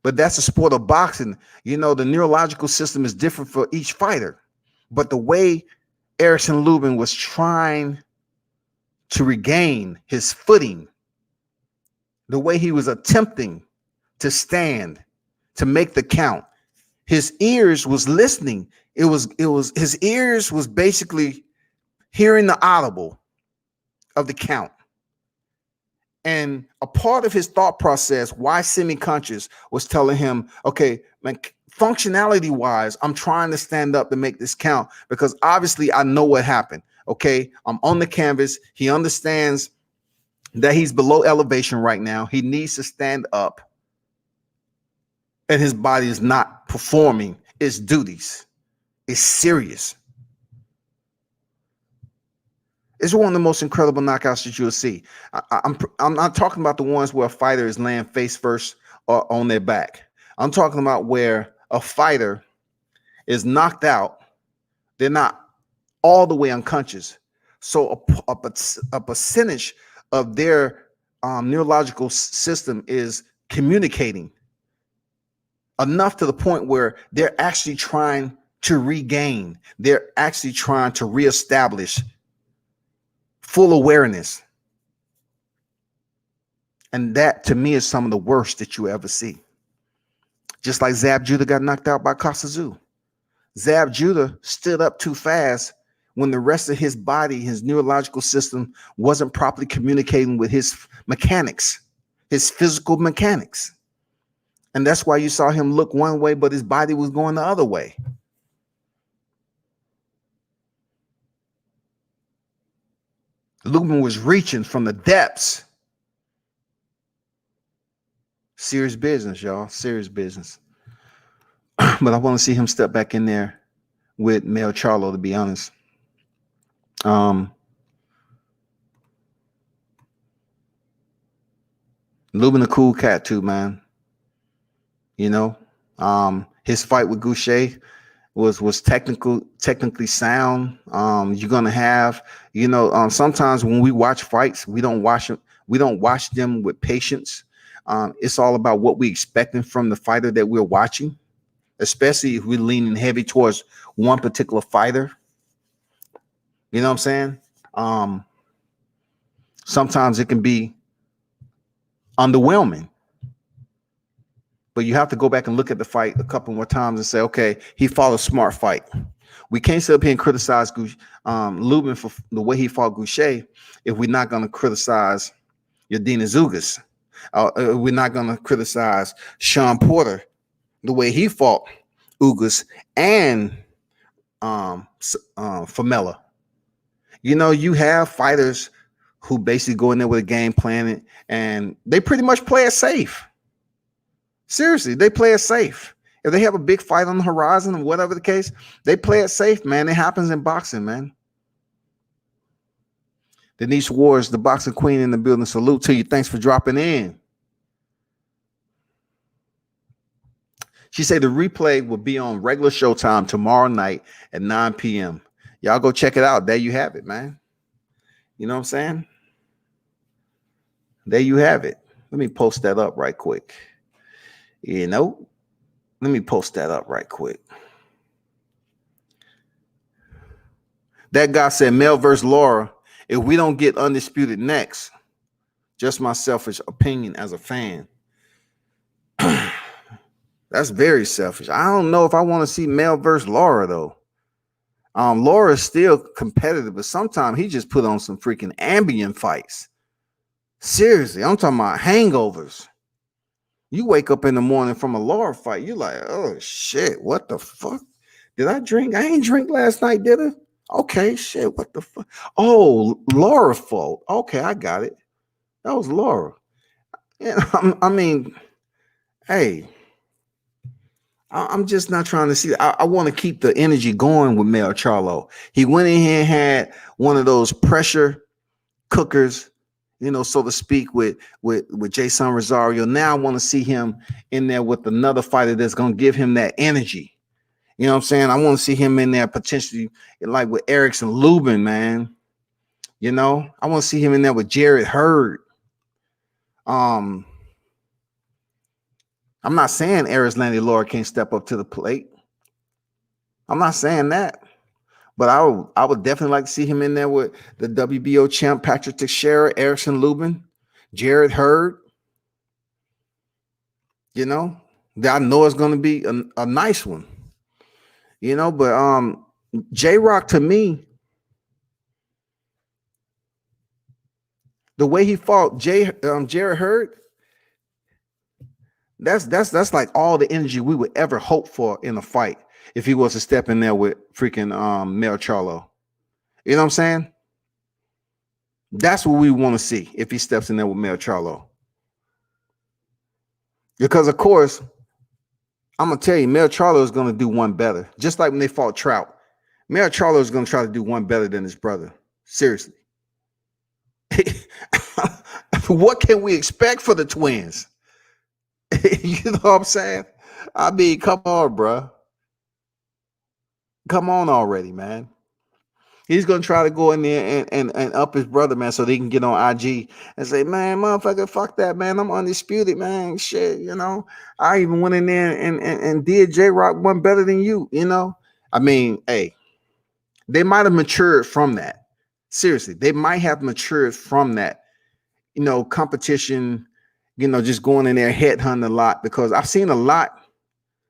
But that's the sport of boxing. You know, the neurological system is different for each fighter. But the way Erickson Lubin was trying to regain his footing, the way he was attempting to stand, to make the count, his ears was listening. It was his ears was basically hearing the audible of the count. And a part of his thought process, why semi-conscious, was telling him, okay, man, functionality wise, I'm trying to stand up to make this count because obviously I know what happened. Okay, I'm on the canvas. He understands that he's below elevation right now. He needs to stand up. And his body is not performing its duties. It's serious. It's one of the most incredible knockouts that you'll see. I'm not talking about the ones where a fighter is laying face first or on their back. I'm talking about where a fighter is knocked out. They're not all the way unconscious. So a percentage of their neurological system is communicating enough to the point where they're actually trying to regain. They're actually trying to reestablish full awareness. And that, to me, is some of the worst that you ever see. Just like Zab Judah got knocked out by Costa. Zab Judah stood up too fast when the rest of his body, his neurological system, wasn't properly communicating with his mechanics, his physical mechanics. And that's why you saw him look one way, but his body was going the other way. Lubin was reaching from the depths. Serious business, y'all. Serious business. But I want to see him step back in there with Mel Charlo, to be honest. Lubin a cool cat too, man. You know, his fight with Goucher was technically sound. You're gonna have, you know, sometimes when we watch fights, we don't watch them with patience. It's all about what we expecting from the fighter that we're watching, especially if we're leaning heavy towards one particular fighter. You know what I'm saying? Sometimes it can be underwhelming. But you have to go back and look at the fight a couple more times and say, okay, he fought a smart fight. We can't sit up here and criticize Lubin for the way he fought Goucher if we're not going to criticize Yadina Zugas. We're not going to criticize Sean Porter the way he fought Ugas and Famela. You know, you have fighters who basically go in there with a game plan and they pretty much play it safe. Seriously, they play it safe. If they have a big fight on the horizon or whatever the case, they play it safe, man. It happens in boxing, man. Denise Wars, the boxing queen in the building. Salute to you. Thanks for dropping in. She said the replay will be on regular showtime tomorrow night at 9 p.m. Y'all go check it out. There you have it, man. You know what I'm saying? There you have it. Let me post that up right quick. You know, let me post that up right quick. That guy said, Mel versus Laura, if we don't get undisputed next, just my selfish opinion as a fan. That's very selfish. I don't know if I want to see Mel versus Laura, though. Laura is still competitive, but sometimes he just put on some freaking Ambien fights. Seriously, I'm talking about hangovers. You wake up in the morning from a Laura fight, you're like, oh shit, what the fuck? Did I drink? I ain't drink last night, did I? Okay, shit, what the fuck? Oh, Laura fault. Okay, I got it. That was Laura. Yeah, I mean, hey, I'm just not trying to see. I want to keep the energy going with Mel Charlo. He went in here and had one of those pressure cookers, you know, so to speak, with Jason Rosario. Now I want to see him in there with another fighter that's going to give him that energy. You know what I'm saying? I want to see him in there potentially like with Erickson Lubin, man. You know, I want to see him in there with Jared Hurd. Um, I'm not saying Eris Landy Laura can't step up to the plate. I'm not saying that. But I would definitely like to see him in there with the WBO champ Patrick Teixeira, Erickson Lubin, Jared Hurd. You know, I know it's going to be a nice one. You know, but J Rock to me, the way he fought Jared Hurd, that's like all the energy we would ever hope for in a fight if he was to step in there with freaking Mel Charlo. You know what I'm saying? That's what we want to see if he steps in there with Mel Charlo. Because of course, I'm gonna tell you, Mel Charlo is gonna do one better. Just like when they fought Trout, Mel Charlo is gonna try to do one better than his brother. Seriously. What can we expect for the twins? You know what I'm saying? I mean, come on, bro. Come on already, man. He's gonna try to go in there and up his brother, man, so they can get on IG and say, man, motherfucker, fuck that, man. I'm undisputed, man. Shit, you know. I even went in there and did J Rock one better than you, you know. I mean, hey, they might have matured from that. Seriously, they might have matured from that, you know, competition, you know, just going in there headhunting a lot, because I've seen a lot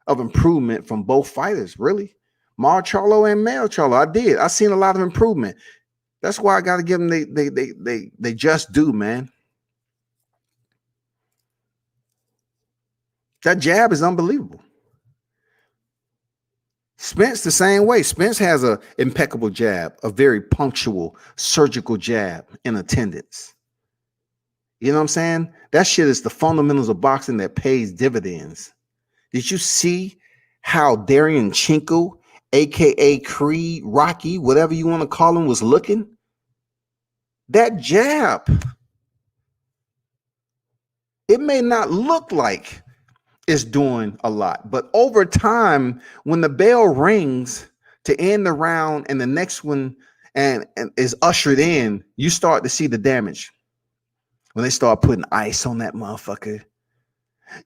of improvement from both fighters, really. Mar Charlo and Mel Charlo. I did. I seen a lot of improvement. That's why I got to give them they just do, man. That jab is unbelievable. Spence the same way. Spence has a impeccable jab, a very punctual, surgical jab in attendance. You know what I'm saying? That shit is the fundamentals of boxing that pays dividends. Did you see how Darian Chinko, aka Creed, Rocky, whatever you want to call him, was looking? That jab, it may not look like it's doing a lot, but over time, when the bell rings to end the round and the next one and is ushered in, you start to see the damage. When they start putting ice on that motherfucker,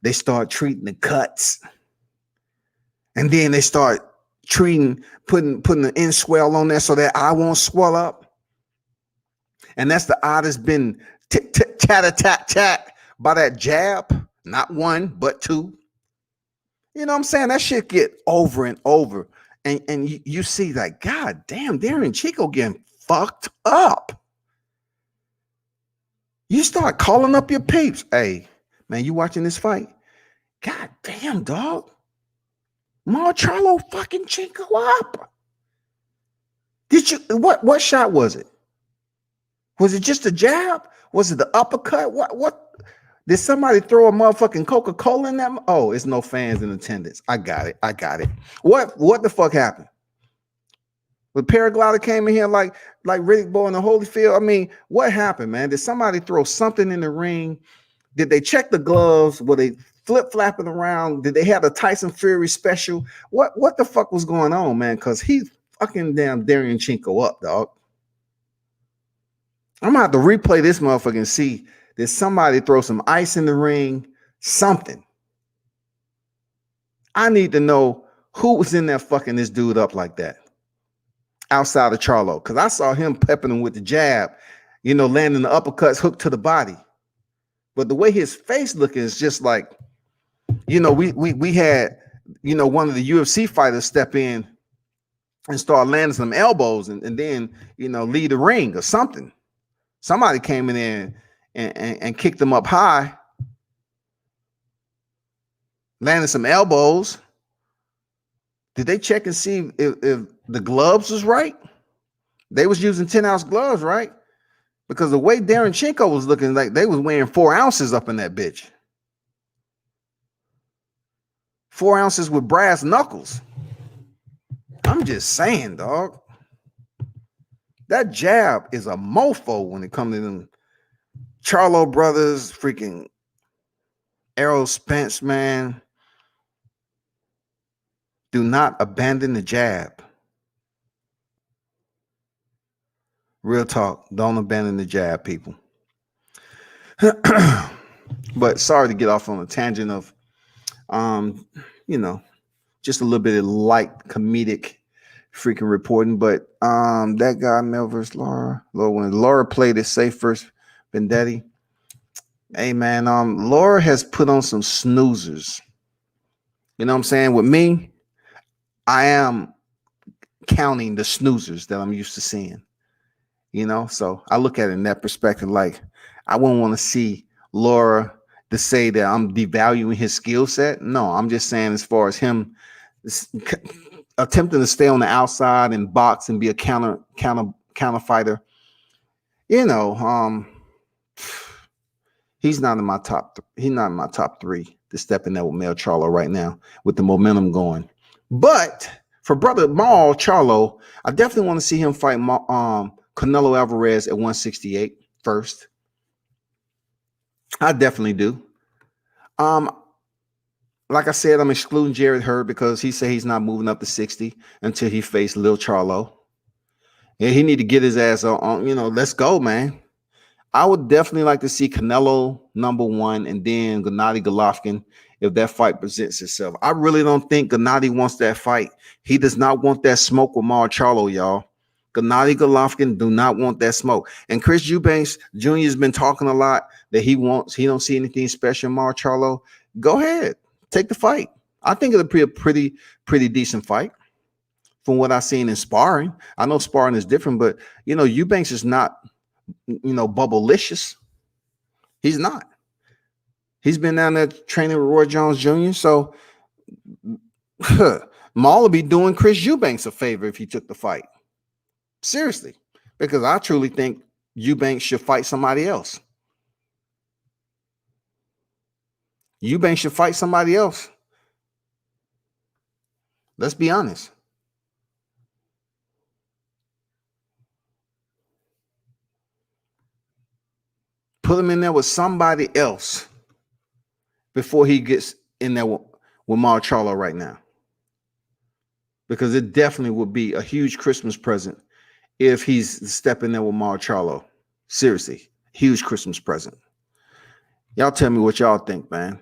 they start treating the cuts, and then they start putting the in swell on there so that eye won't swell up. And that's the eye that's been tat by that jab, not one but two. You know what I'm saying? That shit get over and over, and you see like, God damn, Darren Chico getting fucked up. You start calling up your peeps. Hey, man, you watching this fight? God damn, dog. Mar Charlo fucking Chico up. Did you what shot was it? Was it just a jab? Was it the uppercut? What did somebody throw a motherfucking Coca-Cola in that? Oh, it's no fans in attendance. I got it. What the fuck happened? The paraglider came in here like Riddick Bowe in the Holyfield. I mean, what happened, man? Did somebody throw something in the ring? Did they check the gloves? Were they flip-flapping around? Did they have the Tyson Fury special? What the fuck was going on, man? Because he fucking damn Darian Chinko up, dog. I'm gonna have to replay this motherfucker and see, did somebody throw some ice in the ring? Something. I need to know who was in there fucking this dude up like that outside of Charlo, because I saw him pepping him with the jab, you know, landing the uppercuts hooked to the body. But the way his face looking is just like, you know, we had, you know, one of the UFC fighters step in and start landing some elbows and then, you know, lead the ring or something. Somebody came in there and kicked them up high, landed some elbows. Did they check and see if the gloves was right? They was using 10-ounce gloves, right? Because the way Darren Chinko was looking, like they was weighing 4 ounces up in that bitch. 4 ounces with brass knuckles. I'm just saying, dog. That jab is a mofo when it comes to them Charlo brothers, freaking Errol Spence, man. Do not abandon the jab. Real talk. Don't abandon the jab, people. But sorry to get off on a tangent of, um, you know, just a little bit of light comedic freaking reporting. But that guy Mel versus Laura, when Laura played it safe versus Vendetti. Hey man, Laura has put on some snoozers. You know what I'm saying? With me, I am counting the snoozers that I'm used to seeing. So I look at it in that perspective. Like, I wouldn't want to see Laura to say that I'm devaluing his skill set. No, I'm just saying, as far as him attempting to stay on the outside and box and be a counter fighter, you know, he's not in my top. He's not in my top three to step in there with Mel Charlo right now with the momentum going. But for brother Maul Charlo, I definitely want to see him fight Canelo Alvarez at 168 first. I definitely do. Like I said, I'm excluding Jared Hurd because he said he's not moving up to 60 until he faced Lil Charlo. And he need to get his ass on, let's go, man. I would definitely like to see Canelo #1 and then Gennady Golovkin if that fight presents itself. I really don't think Gennady wants that fight. He does not want that smoke with Mar Charlo, y'all. Gennady Golovkin do not want that smoke. And Chris Eubanks Jr. has been talking a lot that he don't see anything special in Mar Charlo. Go ahead. Take the fight. I think it'll be a pretty decent fight from what I've seen in sparring. I know sparring is different, but Eubanks is not bubblicious. He's not. He's been down there training with Roy Jones Jr. So Maul would be doing Chris Eubanks a favor if he took the fight. Seriously, because I truly think Eubanks should fight somebody else. Eubanks should fight somebody else. Let's be honest. Put him in there with somebody else before he gets in there with Mar Charlo right now. Because it definitely would be a huge Christmas present if he's stepping there with Mar Charlo. Seriously, huge Christmas present. Y'all tell me what y'all think, man.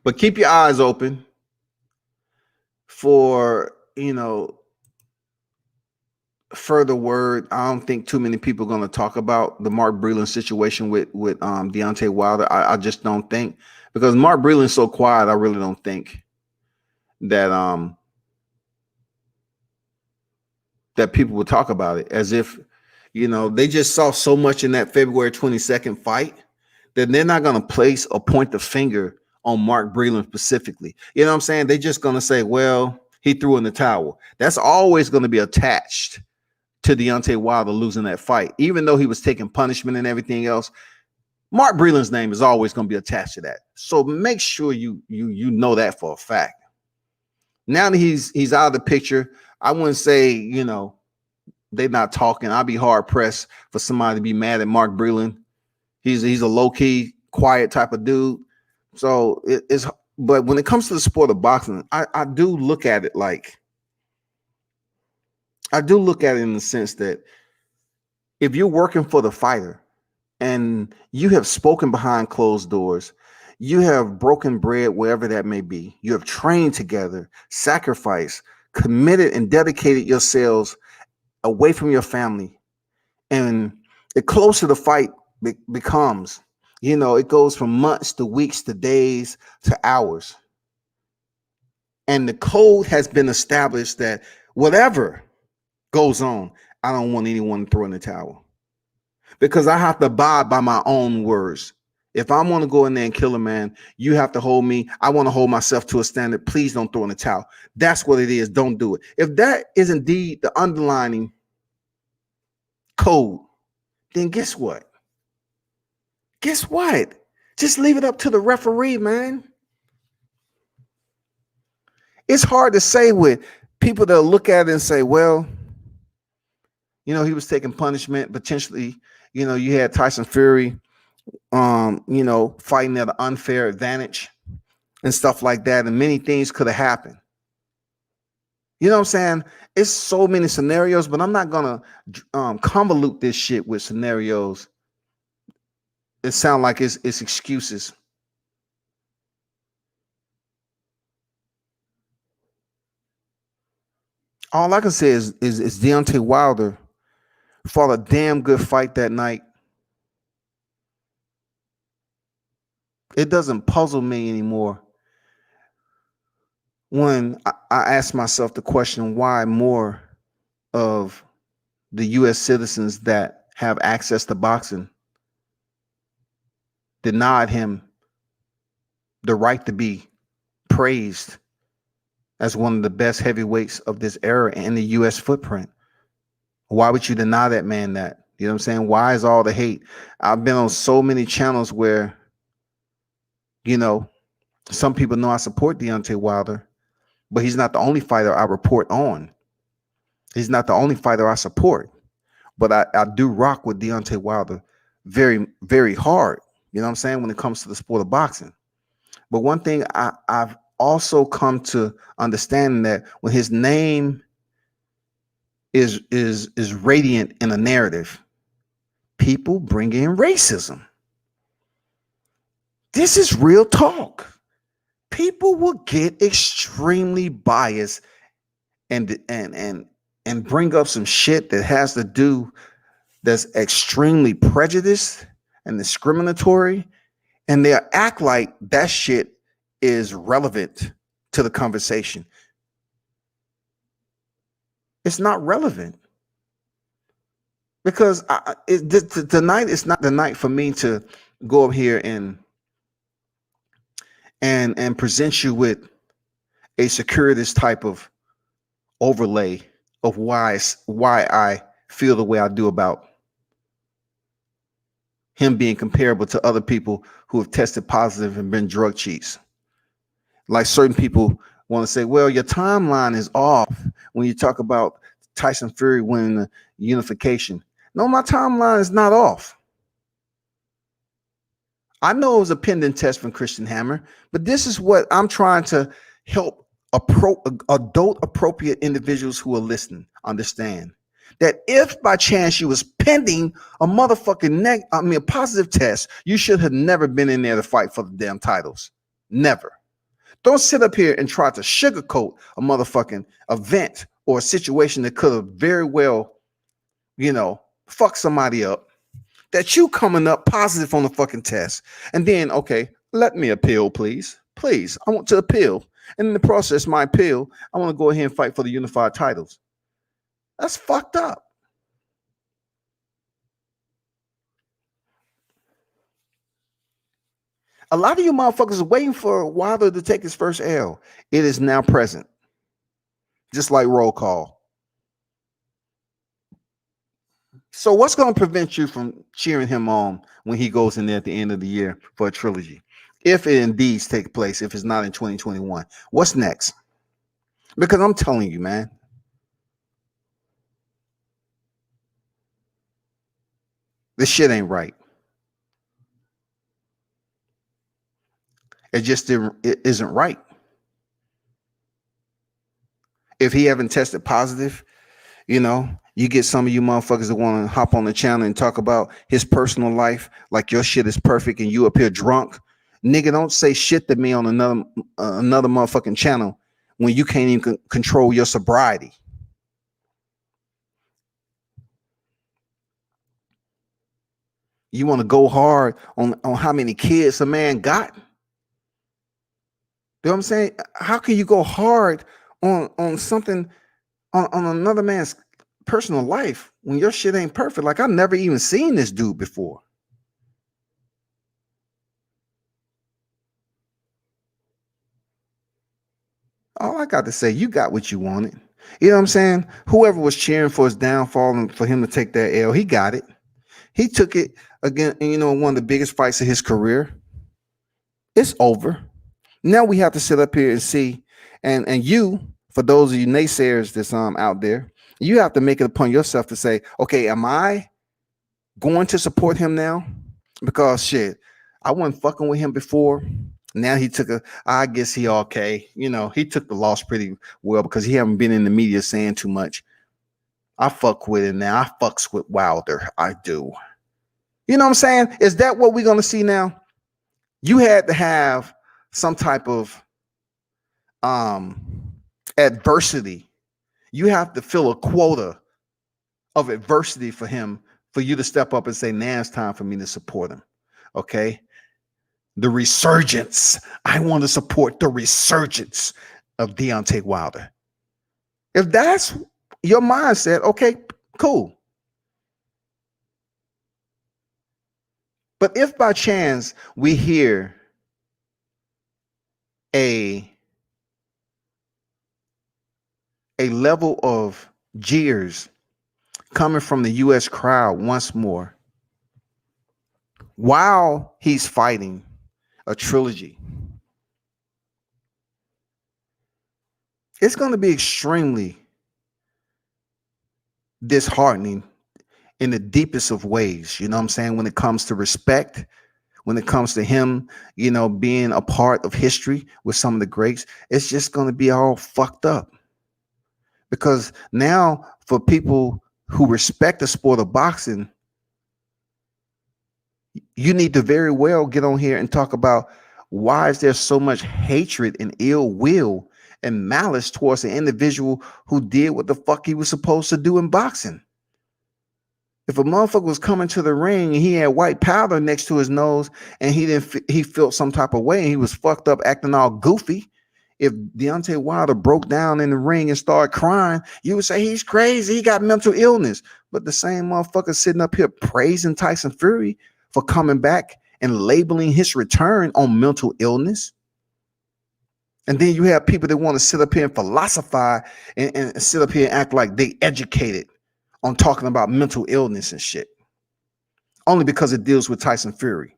But keep your eyes open for, further word. I don't think too many people are going to talk about the Mark Breland situation with Deontay Wilder. I just don't think, because Mark Breland's so quiet. I really don't think that that people will talk about it, as if they just saw so much in that February 22nd fight that they're not going to place or point the finger on Mark Breland specifically. You know what I'm saying? They're just going to say, well, he threw in the towel. That's always going to be attached to Deontay Wilder losing that fight. Even though he was taking punishment and everything else, Mark Breland's name is always going to be attached to that. So make sure you know that for a fact. Now that he's out of the picture, I wouldn't say, they're not talking. I'd be hard pressed for somebody to be mad at Mark Breland. He's a low-key, quiet type of dude. So it's, but when it comes to the sport of boxing, I do look at it like, I do look at it in the sense that if you're working for the fighter and you have spoken behind closed doors, you have broken bread, wherever that may be, you have trained together, sacrificed, committed, and dedicated yourselves away from your family. And the closer the fight becomes, it goes from months to weeks to days to hours. And the code has been established that whatever goes on, I don't want anyone to throw in the towel, because I have to abide by my own words. If I want to go in there and kill a man, you have to hold me. I want to hold myself to a standard. Please don't throw in the towel. That's what it is. Don't do it. If that is indeed the underlining code, then guess what? Guess what? Just leave it up to the referee, man. It's hard to say with people that look at it and say, well, He was taking punishment potentially. You had Tyson Fury, fighting at an unfair advantage and stuff like that, and many things could have happened. You know what I'm saying? It's so many scenarios, but I'm not gonna convolute this shit with scenarios. It sounds like it's excuses. All I can say is Deontay Wilder fought a damn good fight that night. It doesn't puzzle me anymore when I ask myself the question why more of the U.S. citizens that have access to boxing denied him the right to be praised as one of the best heavyweights of this era in the U.S. footprint. Why would you deny that man that? You know what I'm saying? Why is all the hate? I've been on so many channels where, some people know I support Deontay Wilder, but he's not the only fighter I report on. He's not the only fighter I support. But I do rock with Deontay Wilder very, very hard. You know what I'm saying? When it comes to the sport of boxing. But one thing I've also come to understand that when his name is radiant in a narrative, people bring in racism. This is real talk. People will get extremely biased and bring up some shit that has to do that's extremely prejudiced and discriminatory, and they'll act like that shit is relevant to the conversation. It's not relevant because tonight is not the night for me to go up here and present you with a circuitous type of overlay of why I feel the way I do about him being comparable to other people who have tested positive and been drug cheats. Like certain people want to say, well, your timeline is off when you talk about Tyson Fury winning the unification. No, my timeline is not off. I know it was a pending test from Christian Hammer, but this is what I'm trying to help adult appropriate individuals who are listening understand. That if by chance you was pending a motherfucking a positive test, you should have never been in there to fight for the damn titles. Never. Don't sit up here and try to sugarcoat a motherfucking event or a situation that could have very well, fucked somebody up. That you coming up positive on the fucking test. And then, okay, let me appeal, please. Please, I want to appeal. And in the process, my appeal, I want to go ahead and fight for the unified titles. That's fucked up. A lot of you motherfuckers are waiting for Wilder to take his first L. It is now present. Just like roll call. So what's going to prevent you from cheering him on when he goes in there at the end of the year for a trilogy? If it indeed takes place, if it's not in 2021, what's next? Because I'm telling you, man, this shit ain't right. It isn't right. If he haven't tested positive, you get some of you motherfuckers that want to hop on the channel and talk about his personal life like your shit is perfect and you up here drunk. Nigga, don't say shit to me on another motherfucking channel when you can't even control your sobriety. You want to go hard on how many kids a man got? You know what I'm saying? How can you go hard on something on another man's personal life when your shit ain't perfect? Like, I've never even seen this dude before. All I got to say, you got what you wanted. You know what I'm saying? Whoever was cheering for his downfall and for him to take that L, he got it. He took it again, one of the biggest fights of his career. It's over. Now we have to sit up here and see, and you, for those of you naysayers that's out there, You have to make it upon yourself to say, okay, am I going to support him now? Because shit, I wasn't fucking with him before. Now he took I guess he okay. He took the loss pretty well because he haven't been in the media saying too much. I fuck with it now. I fucks with Wilder. I do. You know what I'm saying? Is that what we're gonna see now? You had to have some type of adversity. You have to fill a quota of adversity for him for you to step up and say, now it's time for me to support him. Okay. The resurgence. I want to support the resurgence of Deontay Wilder. If that's your mindset, okay, cool. But if by chance we hear a level of jeers coming from the U.S. crowd once more, while he's fighting a trilogy, it's going to be extremely disheartening in the deepest of ways. You know what I'm saying? When it comes to respect, when it comes to him, being a part of history with some of the greats, it's just going to be all fucked up. Because now for people who respect the sport of boxing, you need to very well get on here and talk about why is there so much hatred and ill will and malice towards an individual who did what the fuck he was supposed to do in boxing. If a motherfucker was coming to the ring and he had white powder next to his nose and he felt some type of way and he was fucked up acting all goofy, if Deontay Wilder broke down in the ring and started crying, you would say he's crazy, he got mental illness. But the same motherfucker sitting up here praising Tyson Fury for coming back and labeling his return on mental illness. And then you have people that want to sit up here and philosophize and sit up here and act like they educated on talking about mental illness and shit. Only because it deals with Tyson Fury.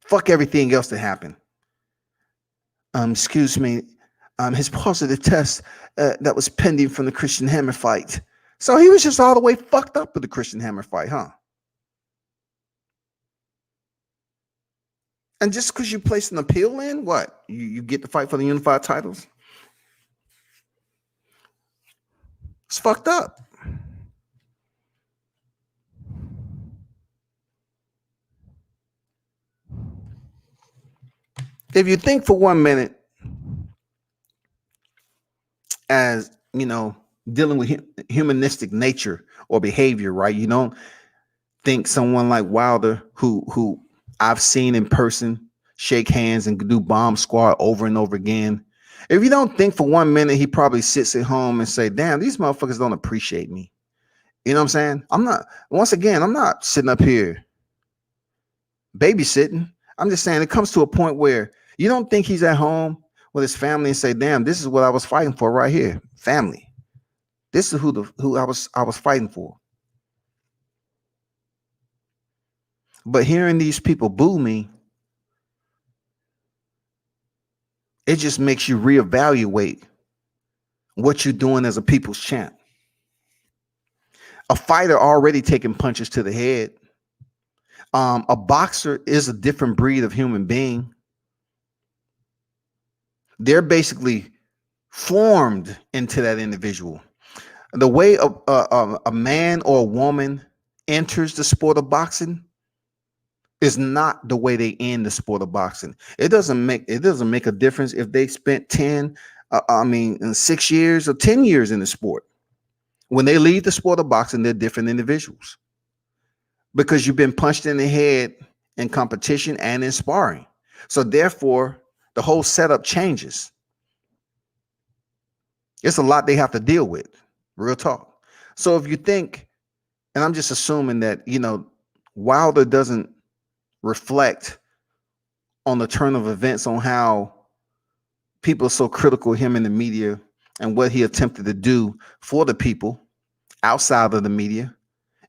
Fuck everything else that happened. Excuse me. His positive test that was pending from the Christian Hammer fight. So he was just all the way fucked up with the Christian Hammer fight, huh? And just because you placed an appeal in, what? You get to fight for the unified titles? It's fucked up. If you think for 1 minute, as dealing with humanistic nature or behavior, right? You don't think someone like Wilder, who I've seen in person shake hands and do bomb squad over and over again. If you don't think for 1 minute, he probably sits at home and say, damn, these motherfuckers don't appreciate me. You know what I'm saying? I'm not sitting up here babysitting. I'm just saying it comes to a point where you don't think he's at home with his family and say, damn, this is what I was fighting for right here. Family. This is who I was fighting for. But hearing these people boo me, it just makes you reevaluate what you're doing as a people's champ. A fighter already taking punches to the head. A boxer is a different breed of human being. They're basically formed into that individual. The way a man or a woman enters the sport of boxing is not the way they end the sport of boxing. It doesn't make a difference if they spent 6 years or 10 years in the sport. When they leave the sport of boxing, they're different individuals because you've been punched in the head in competition and in sparring. So therefore, the whole setup changes. It's a lot they have to deal with. Real talk. So if you think, and I'm just assuming that, Wilder doesn't reflect on the turn of events on how people are so critical of him in the media and what he attempted to do for the people outside of the media,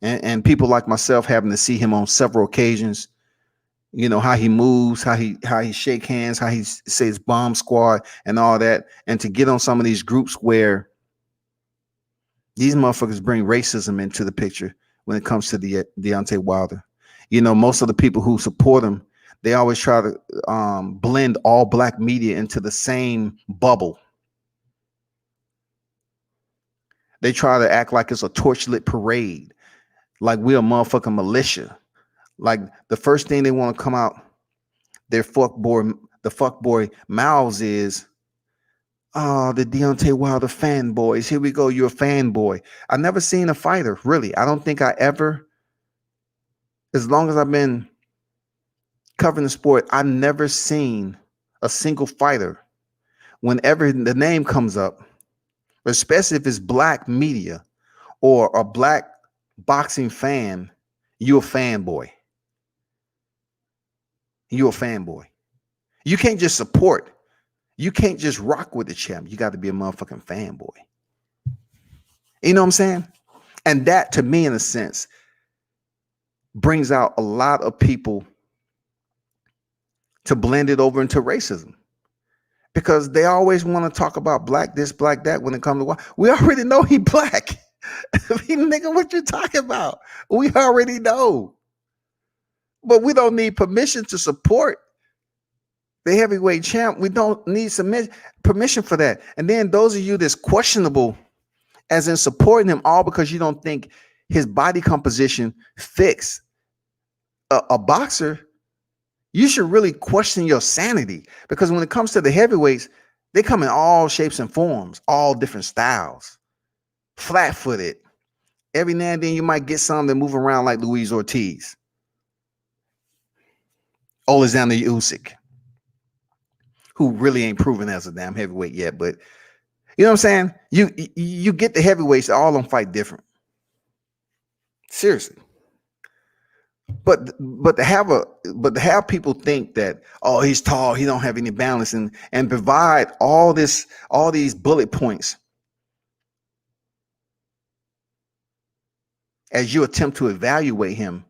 and people like myself having to see him on several occasions You know how he moves, how he shake hands, how he says bomb squad and all that, and to get on some of these groups where these motherfuckers bring racism into the picture when it comes to the Deontay Wilder. You know, most of the people who support him, they always try to blend all black media into the same bubble. They try to act like it's a torchlit parade, like we're a motherfucking militia. Like the first thing they want to come out their fuck boy mouths is, oh, the Deontay Wilder fanboys. Here we go. You're a fanboy. I never seen a fighter, really. I don't think I ever, as long as I've been covering the sport, I've never seen a single fighter, whenever the name comes up, especially if it's black media or a black boxing fan, you're a fanboy. You're a fanboy. You can't just support. You can't just rock with the champ. You got to be a motherfucking fanboy. You know what I'm saying? And that, to me, in a sense, brings out a lot of people to blend it over into racism, because they always want to talk about black this, black that when it comes to we already know he black. Nigga, what you talking about? We already know. But we don't need permission to support the heavyweight champ. We don't need permission for that. And then those of you that's questionable as in supporting him all because you don't think his body composition fits a boxer, you should really question your sanity, because when it comes to the heavyweights, they come in all shapes and forms, all different styles, flat-footed. Every now and then you might get some that move around like Luis Ortiz, Alexander Usyk, who really ain't proven as a damn heavyweight yet, but you know what I'm saying? You get the heavyweights, all of them fight different. Seriously. But to have people think that, oh, he's tall, he don't have any balance, and provide all these bullet points as you attempt to evaluate him,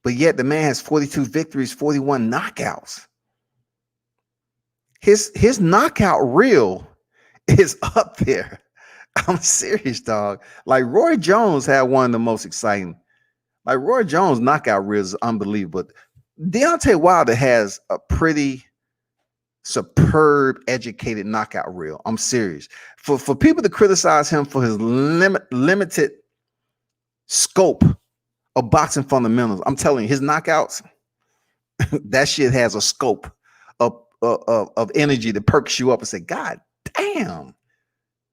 but yet the man has 42 victories, 41 knockouts. His knockout reel is up there. I'm serious, dog. Like Roy Jones had one of the most exciting. Like Roy Jones' knockout reel is unbelievable. Deontay Wilder has a pretty superb, educated knockout reel. I'm serious. For people to criticize him for his limited scope of boxing fundamentals, I'm telling you, his knockouts, that shit has a scope of energy that perks you up and say, God damn,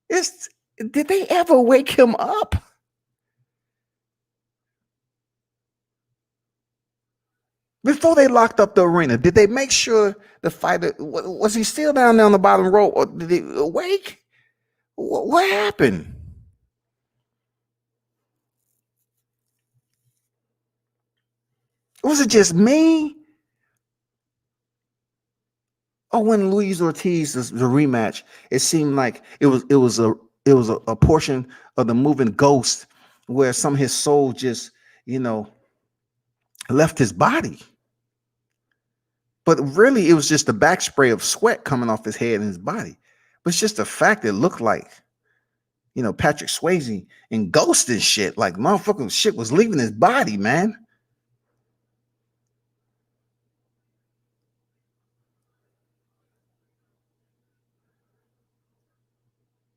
did they ever wake him up? Before they locked up the arena, did they make sure the fighter, was he still down there on the bottom row, or did he awake? What happened? Was it just me? Or when Luis Ortiz, the rematch, it seemed like it was a portion of the moving ghost where some of his soul just, left his body. But really, it was just the back spray of sweat coming off his head and his body. But it's just the fact that it looked like, Patrick Swayze and Ghost and shit. Like, motherfucking shit was leaving his body, man.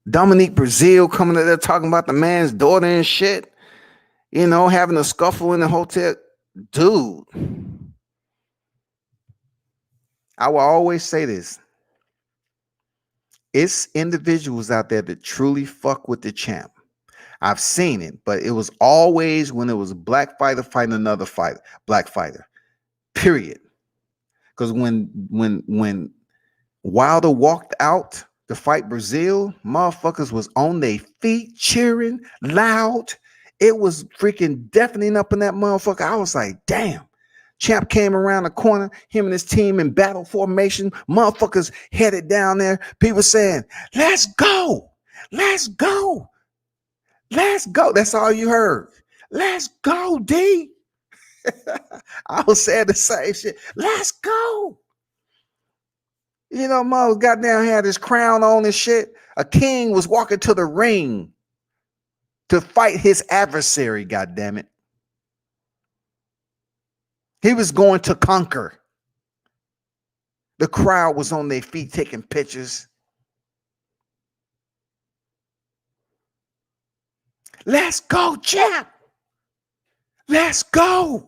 Dominique Brazil coming in there talking about the man's daughter and shit. Having a scuffle in the hotel. Dude. I will always say this. It's individuals out there that truly fuck with the champ. I've seen it, but it was always when it was a black fighter fighting another fighter, black fighter. Period. Because when Wilder walked out to fight Brazil, motherfuckers was on their feet cheering loud. It was freaking deafening up in that motherfucker. I was like, damn. Champ came around the corner, him and his team in battle formation. Motherfuckers headed down there. People saying, let's go. Let's go. Let's go. That's all you heard. Let's go, D. I was saying the same shit. Let's go. You know, Mo goddamn had his crown on and shit. A king was walking to the ring to fight his adversary, goddamn it. He was going to conquer. The crowd was on their feet taking pictures. Let's go, champ. Let's go.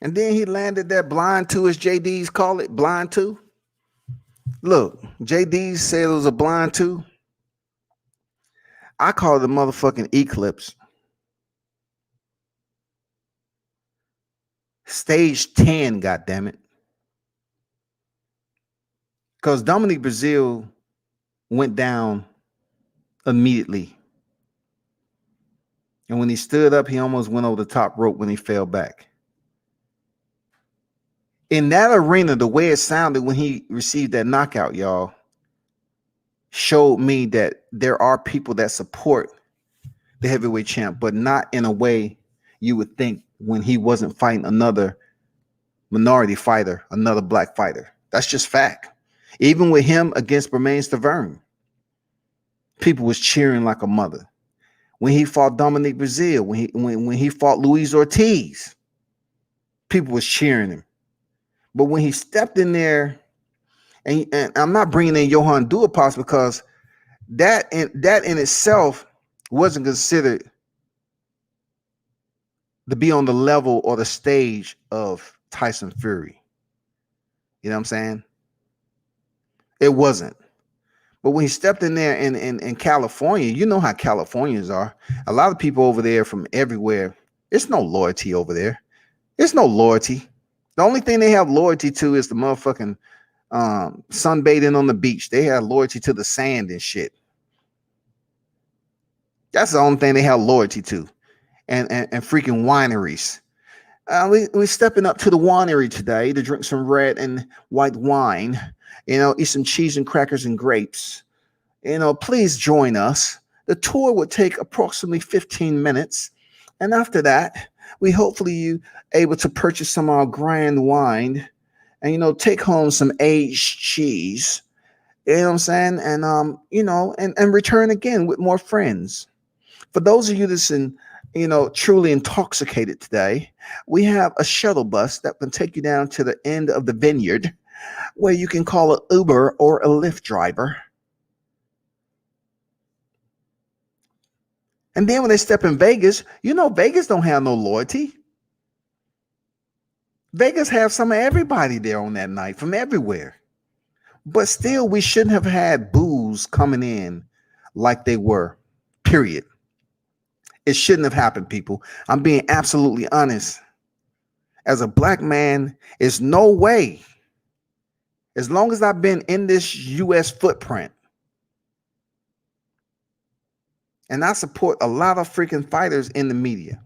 And then he landed that blind two, as JD's call it, blind two. Look, JD said it was a blind two. I call it a motherfucking eclipse. Stage 10, goddammit. Because Dominic Brazil went down immediately. And when he stood up, he almost went over the top rope when he fell back. In that arena, the way it sounded when he received that knockout, y'all, showed me that there are people that support the heavyweight champ, but not in a way you would think when he wasn't fighting another minority fighter, another black fighter. That's just fact. Even with him against Bermain Stavern, people was cheering like a mother. When he fought Dominic Brazil, when he fought Luis Ortiz, people was cheering him. But when he stepped in there, and I'm not bringing in Johan Duhaupas because that in itself wasn't considered to be on the level or the stage of Tyson Fury. You know what I'm saying? It wasn't. But when he stepped in there in California, you know how Californians are. A lot of people over there from everywhere. It's no loyalty over there. There's no loyalty. The only thing they have loyalty to is the motherfucking sunbathing on the beach. They have loyalty to the sand and shit. That's the only thing they have loyalty to. And freaking wineries. We're stepping up to the winery today to drink some red and white wine. You know, eat some cheese and crackers and grapes. You know, please join us. The tour would take approximately 15 minutes. And after that, we hopefully you able to purchase some of our grand wine and, you know, take home some aged cheese. You know what I'm saying? And, you know, and return again with more friends. For those of you that's truly intoxicated today, we have a shuttle bus that can take you down to the end of the vineyard where you can call an Uber or a Lyft driver. And then when they step in Vegas, you know, Vegas don't have no loyalty. Vegas have some of everybody there on that night from everywhere. But still, we shouldn't have had booze coming in like they were, period. It shouldn't have happened, people. I'm being absolutely honest. As a black man, there's no way, as long as I've been in this U.S. footprint, and I support a lot of freaking fighters in the media,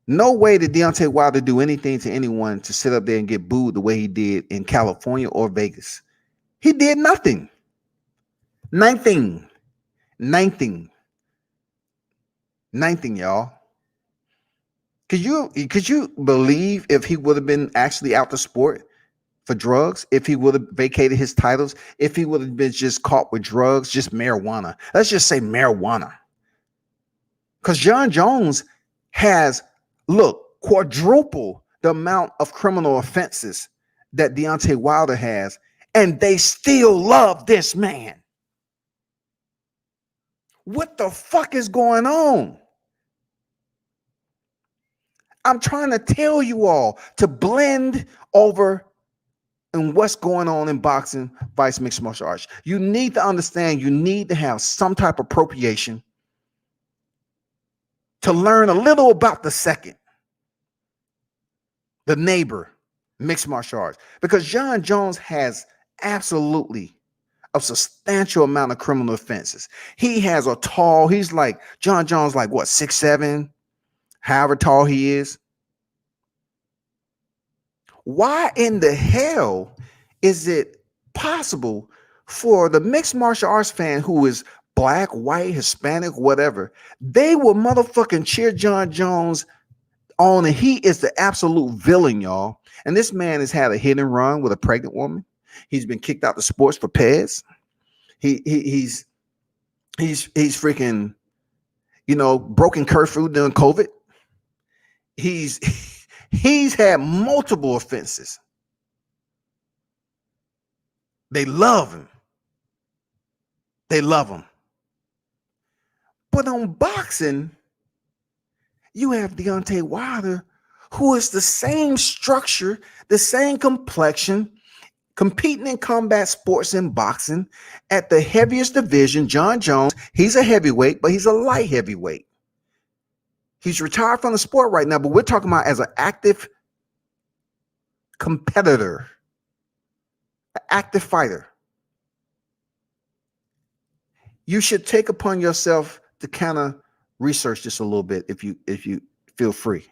no way did Deontay Wilder do anything to anyone to sit up there and get booed the way he did in California or Vegas. He did nothing. Nothing, y'all. Could you believe if he would have been actually out the sport for drugs, if he would have vacated his titles, if he would have been just caught with drugs, just marijuana? Let's just say marijuana. Because John Jones has, quadruple the amount of criminal offenses that Deontay Wilder has, and they still love this man. What the fuck is going on? I'm trying to tell you all to blend over and what's going on in boxing, vice mixed martial arts. You need to understand, you need to have some type of appropriation to learn a little about the second, the neighbor, mixed martial arts. Because John Jones has absolutely a substantial amount of criminal offenses. He has he's like, John Jones, like what, 6'7", however tall he is. Why in the hell is it possible For the mixed martial arts fan who is black, white, Hispanic, whatever, they will motherfucking cheer John Jones on, and he is the absolute villain, y'all. And this man has had a hit and run with a pregnant woman. He's been kicked out of sports for pets. He's freaking, broken curfew during COVID. He's he's had multiple offenses. They love him. They love him. But on boxing, you have Deontay Wilder, who is the same structure, the same complexion, competing in combat sports and boxing at the heaviest division. John Jones, he's a heavyweight, but he's a light heavyweight. He's retired from the sport right now, but we're talking about as an active competitor, an active fighter. You should take upon yourself to kind of research this a little bit if you feel free.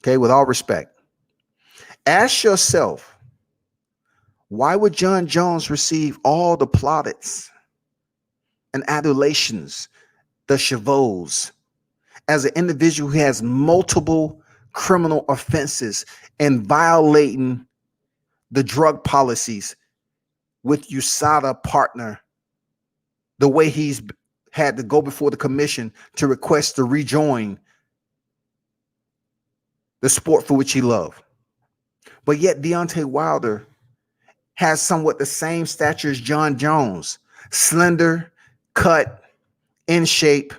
Okay, with all respect. Ask yourself, why would John Jones receive all the plaudits and adulations, the chevaus, as an individual who has multiple criminal offenses and violating the drug policies with USADA partner, the way he's had to go before the commission to request to rejoin the sport for which he loved? But yet Deontay Wilder has somewhat the same stature as John Jones, slender, cut, in shape,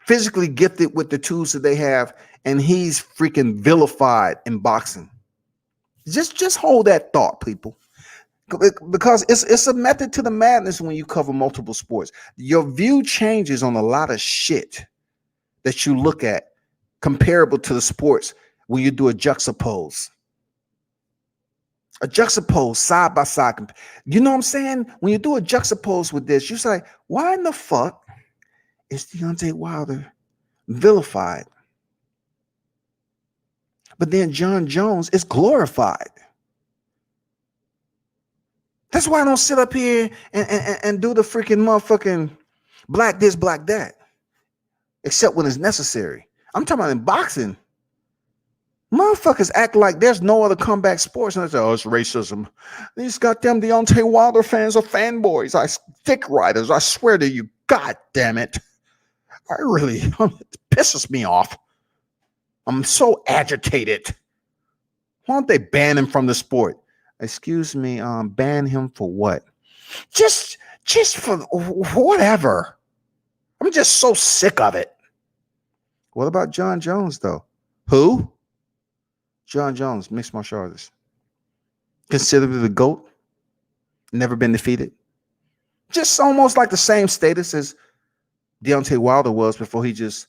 physically gifted with the tools that they have, and he's freaking vilified in boxing. Just hold that thought, people, because it's a method to the madness when you cover multiple sports. Your view changes on a lot of shit that you look at comparable to the sports when you do a juxtapose. A juxtapose side by side. You know what I'm saying? When you do a juxtapose with this, you're like, why in the fuck is Deontay Wilder vilified? But then John Jones is glorified. That's why I don't sit up here and do the freaking motherfucking black this, black that. Except when it's necessary. I'm talking about in boxing. Motherfuckers act like there's no other comeback sports. And they say, oh, it's racism. These goddamn Deontay Wilder fans are fanboys. Thick riders. I swear to you, God damn it. It pisses me off. I'm so agitated. Why don't they ban him from the sport? Excuse me, ban him for what? Just for whatever. I'm just so sick of it. What about John Jones, though? Who? John Jones, mixed martial artist. Considered the GOAT. Never been defeated. Just almost like the same status as Deontay Wilder was before he just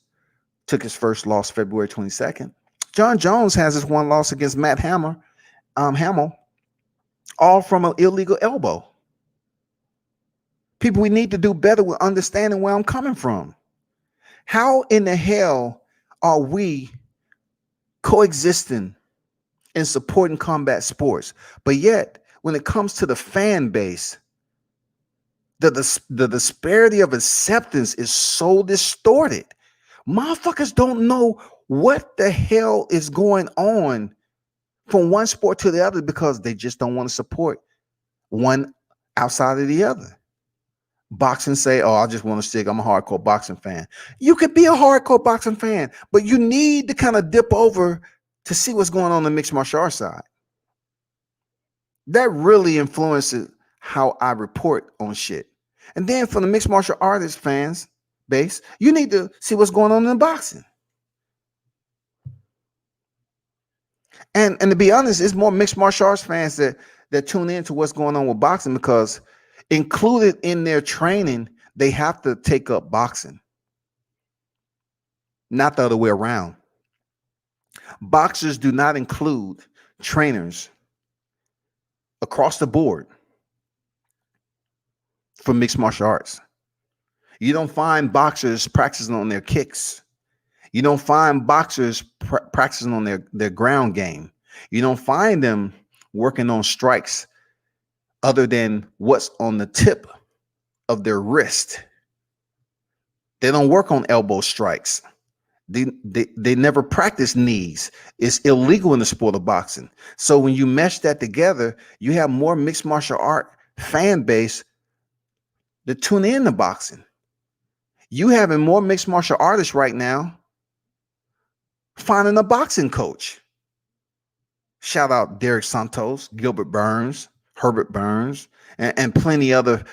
took his first loss February 22nd. John Jones has his one loss against Matt Hamill, all from an illegal elbow. People, we need to do better with understanding where I'm coming from. How in the hell are we coexisting and supporting combat sports, but yet when it comes to the fan base, the disparity of acceptance is so distorted. Motherfuckers don't know what the hell is going on from one sport to the other because they just don't want to support one outside of the other. Boxing say, oh, I just want to stick. I'm a hardcore boxing fan. You could be a hardcore boxing fan, but you need to kind of dip over to see what's going on the mixed martial arts side. That really influences how I report on shit. And then for the mixed martial artist fans base, you need to see what's going on in boxing. And to be honest, it's more mixed martial arts fans that tune into what's going on with boxing because included in their training, they have to take up boxing, not the other way around. Boxers do not include trainers across the board for mixed martial arts. You don't find boxers practicing on their kicks. You don't find boxers practicing on their ground game. You don't find them working on strikes other than what's on the tip of their wrist. They don't work on elbow strikes. They never practice knees. It's illegal in the sport of boxing. So when you mesh that together, you have more mixed martial art fan base that tune in to boxing. You having more mixed martial artists right now finding a boxing coach. Shout out Derek Santos, Gilbert Burns, Herbert Burns, and plenty other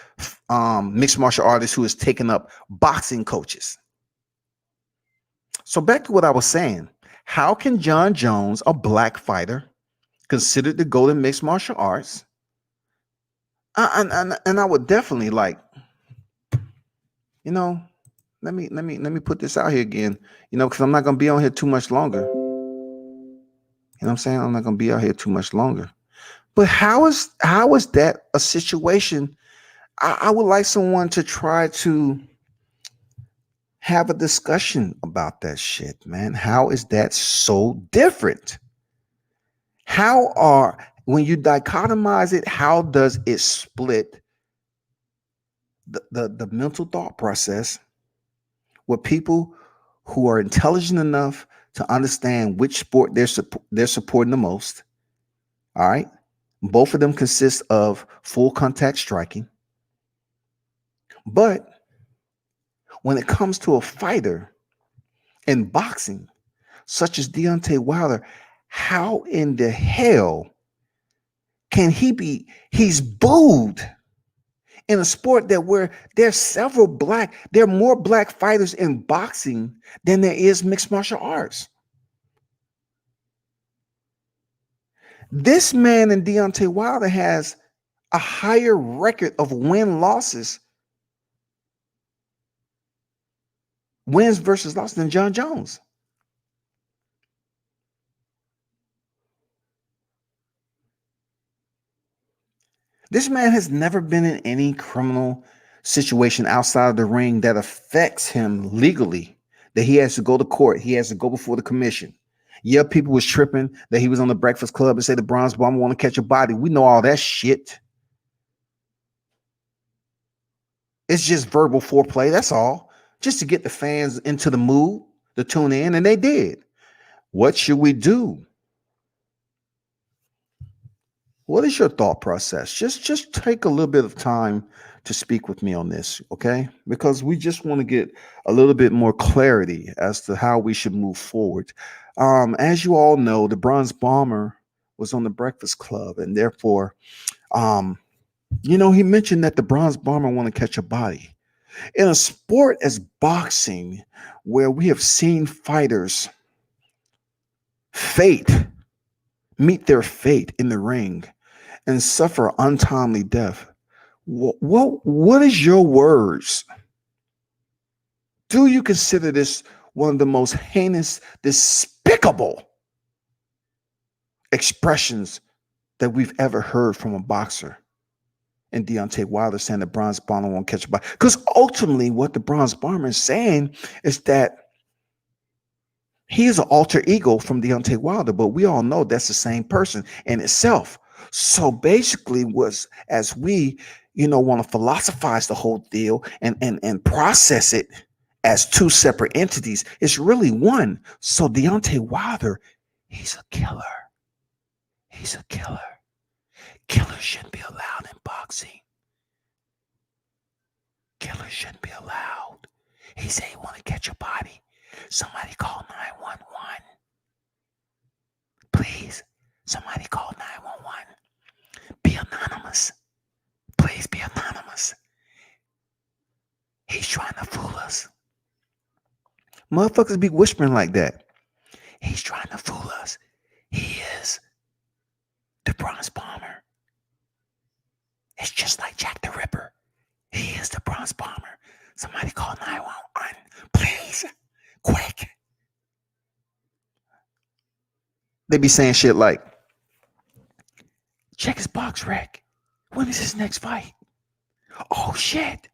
mixed martial artists who has taken up boxing coaches. So back to what I was saying. How can John Jones, a black fighter, considered the golden mixed martial arts? And I would definitely like, you know, let me put this out here again, because I'm not gonna be on here too much longer. You know what I'm saying? I'm not gonna be out here too much longer. But how is that a situation? I would like someone to try to have a discussion about that shit, man. How is that so different? When you dichotomize it, how does it split the mental thought process with people who are intelligent enough to understand which sport they're supporting the most? All right. Both of them consist of full contact striking. But when it comes to a fighter in boxing, such as Deontay Wilder, how in the hell can he's booed in a sport where there are more black fighters in boxing than there is mixed martial arts. This man in Deontay Wilder has a higher record of wins versus losses than John Jones. This man has never been in any criminal situation outside of the ring that affects him legally, that he has to go to court, he has to go before the commission. Yeah, people was tripping that he was on the Breakfast Club and say the Bronze Bomber want to catch a body. We know all that shit. It's just verbal foreplay, that's all. Just to get the fans into the mood to tune in, and they did. What should we do? What is your thought process? Just take a little bit of time to speak with me on this, okay? Because we just want to get a little bit more clarity as to how we should move forward. As you all know, the Bronze Bomber was on the Breakfast Club, and therefore, he mentioned that the Bronze Bomber want to catch a body. In a sport as boxing, where we have seen fighters meet their fate in the ring and suffer untimely death, what is your words? Do you consider this one of the most heinous, despicable expressions that we've ever heard from a boxer? And Deontay Wilder saying the Bronze Bomber won't catch a body. Because ultimately what the Bronze Bomber is saying is that he is an alter ego from Deontay Wilder, but we all know that's the same person in itself. So basically, as we, want to philosophize the whole deal and process it as two separate entities, it's really one. So Deontay Wilder, he's a killer. He's a killer. Killers shouldn't be allowed in boxing. Killers shouldn't be allowed. He said he want to catch a body. Somebody call 911. Please, somebody call 911. Be anonymous. Please be anonymous. He's trying to fool us. Motherfuckers be whispering like that. He's trying to fool us. He is the Bronze Bomber. It's just like Jack the Ripper. He is the Bronze Bomber. Somebody call 911. Please. Quick. They be saying shit like, check his box rec. When is his next fight? Oh shit.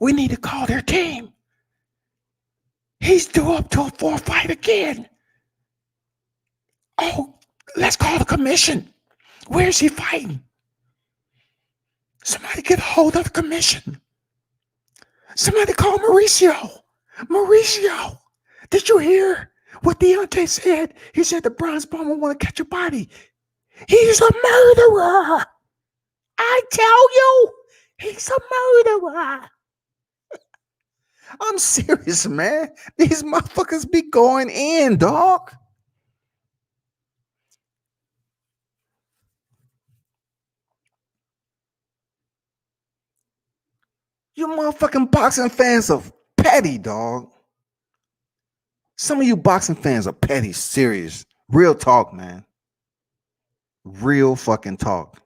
We need to call their team. He's due up to a 4-fight again. Oh, let's call the commission. Where's he fighting? Somebody get a hold of the commission. Somebody call Mauricio. Mauricio, did you hear what Deontay said? He said the bronze bomber want to catch a body. He's a murderer. I tell you, he's a murderer. I'm serious, man. These motherfuckers be going in, dog. You motherfucking boxing fans are petty, dog. Some of you boxing fans are petty, serious. Real talk, man. Real fucking talk.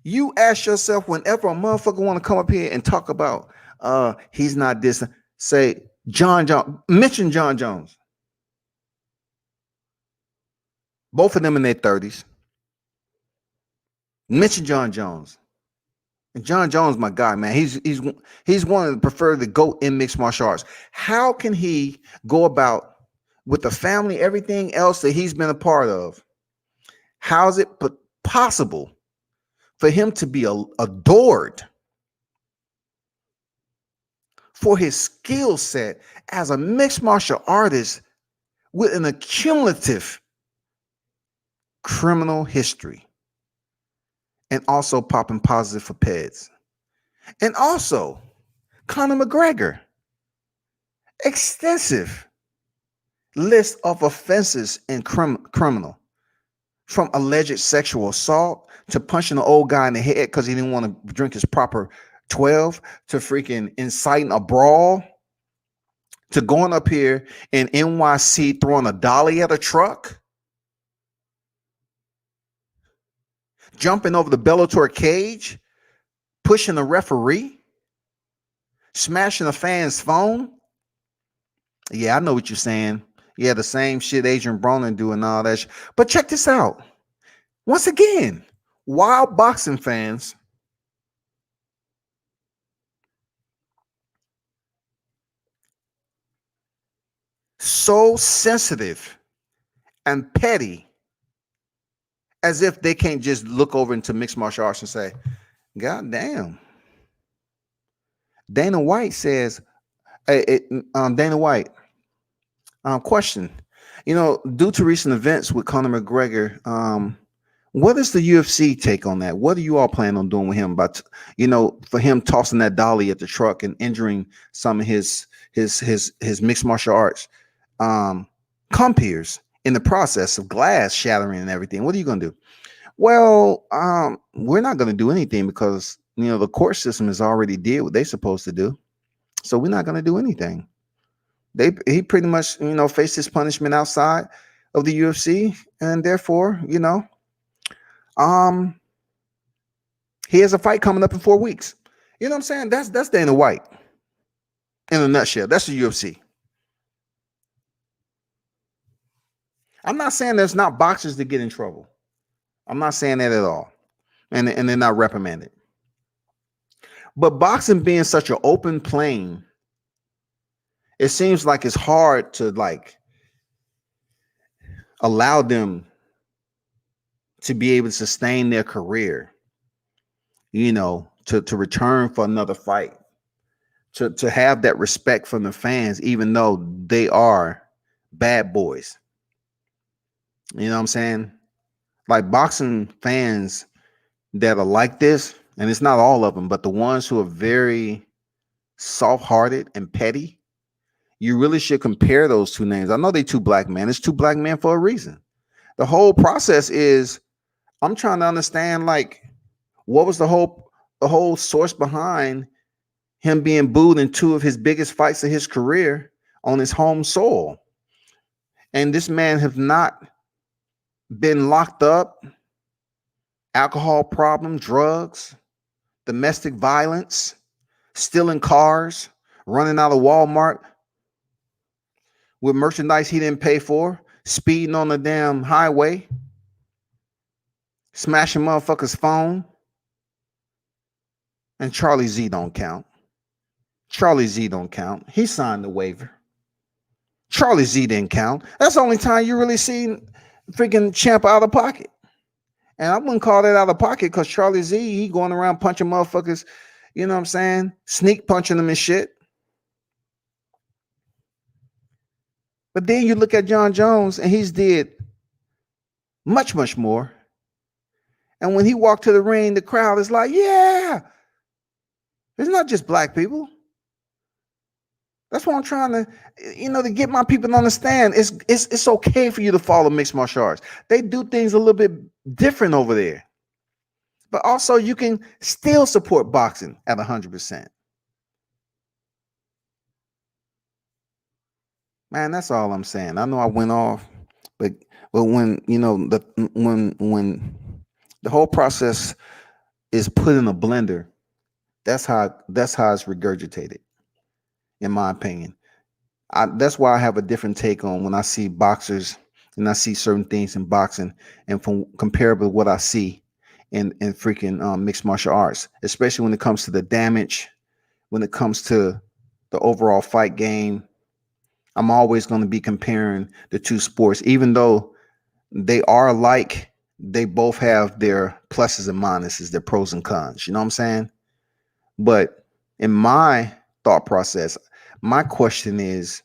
You ask yourself whenever a motherfucker want to come up here and talk about he's not this, say John Jones, mention John Jones. Both of them in their 30s. Mention John Jones. And John Jones, my guy, man. He's one of the preferred to go in mixed martial arts. How can he go about with the family, everything else that he's been a part of? How is it possible for him to be adored for his skill set as a mixed martial artist with an accumulative criminal history, and also popping positive for PEDs? And also, Conor McGregor, extensive list of offenses and criminal, from alleged sexual assault to punching an old guy in the head because he didn't want to drink his proper 12, to freaking inciting a brawl, to going up here in NYC throwing a dolly at a truck, jumping over the Bellator cage, pushing a referee, smashing a fan's phone. Yeah, I know what you're saying. Yeah, the same shit Adrian Broner do and all that. But check this out. Once again, wild boxing fans so sensitive and petty, as if they can't just look over into mixed martial arts and say, God damn. Dana White says, Dana White, question, due to recent events with Conor McGregor, what is the UFC take on that? What do you all plan on doing with him about, for him tossing that dolly at the truck and injuring some of his mixed martial arts compeers in the process of glass shattering and everything? What are you going to do? Well, we're not going to do anything because, the court system has already did what they're supposed to do. So we're not going to do anything. He pretty much, faced his punishment outside of the UFC, and therefore, he has a fight coming up in 4 weeks. You know what I'm saying? That's Dana White in a nutshell. That's the UFC. I'm not saying there's not boxers that get in trouble. I'm not saying that at all. And they're not reprimanded. But boxing being such an open plane, it seems like it's hard to allow them to be able to sustain their career, to return for another fight, to have that respect from the fans, even though they are bad boys. You know what I'm saying? Like boxing fans that are like this, and it's not all of them, but the ones who are very soft-hearted and petty, you really should compare those two names. I know they two black men. It's two black men for a reason. The whole process is, I'm trying to understand, what was the whole source behind him being booed in two of his biggest fights of his career on his home soil. And this man has not been locked up, alcohol problem, drugs, domestic violence, stealing cars, running out of Walmart with merchandise he didn't pay for, speeding on the damn highway, smashing motherfuckers' phone. And Charlie Z don't count. Charlie Z don't count. He signed the waiver. Charlie Z didn't count. That's the only time you really seen freaking Champ out of pocket. And I wouldn't call that out of pocket because Charlie Z, he going around punching motherfuckers, you know what I'm saying? Sneak punching them and shit. But then you look at John Jones and he's did much, much more. And when he walked to the ring, the crowd is like, yeah, it's not just black people. That's what I'm trying to, to get my people to understand. It's okay for you to follow mixed martial arts. They do things a little bit different over there. But also you can still support boxing at 100%. Man, that's all I'm saying. I know I went off, but when when the whole process is put in a blender, that's how it's regurgitated, in my opinion. That's why I have a different take on when I see boxers and I see certain things in boxing and from comparable to what I see in freaking mixed martial arts, especially when it comes to the damage, when it comes to the overall fight game. I'm always going to be comparing the two sports, even though they are alike. They both have their pluses and minuses, their pros and cons. You know what I'm saying? But in my thought process, my question is,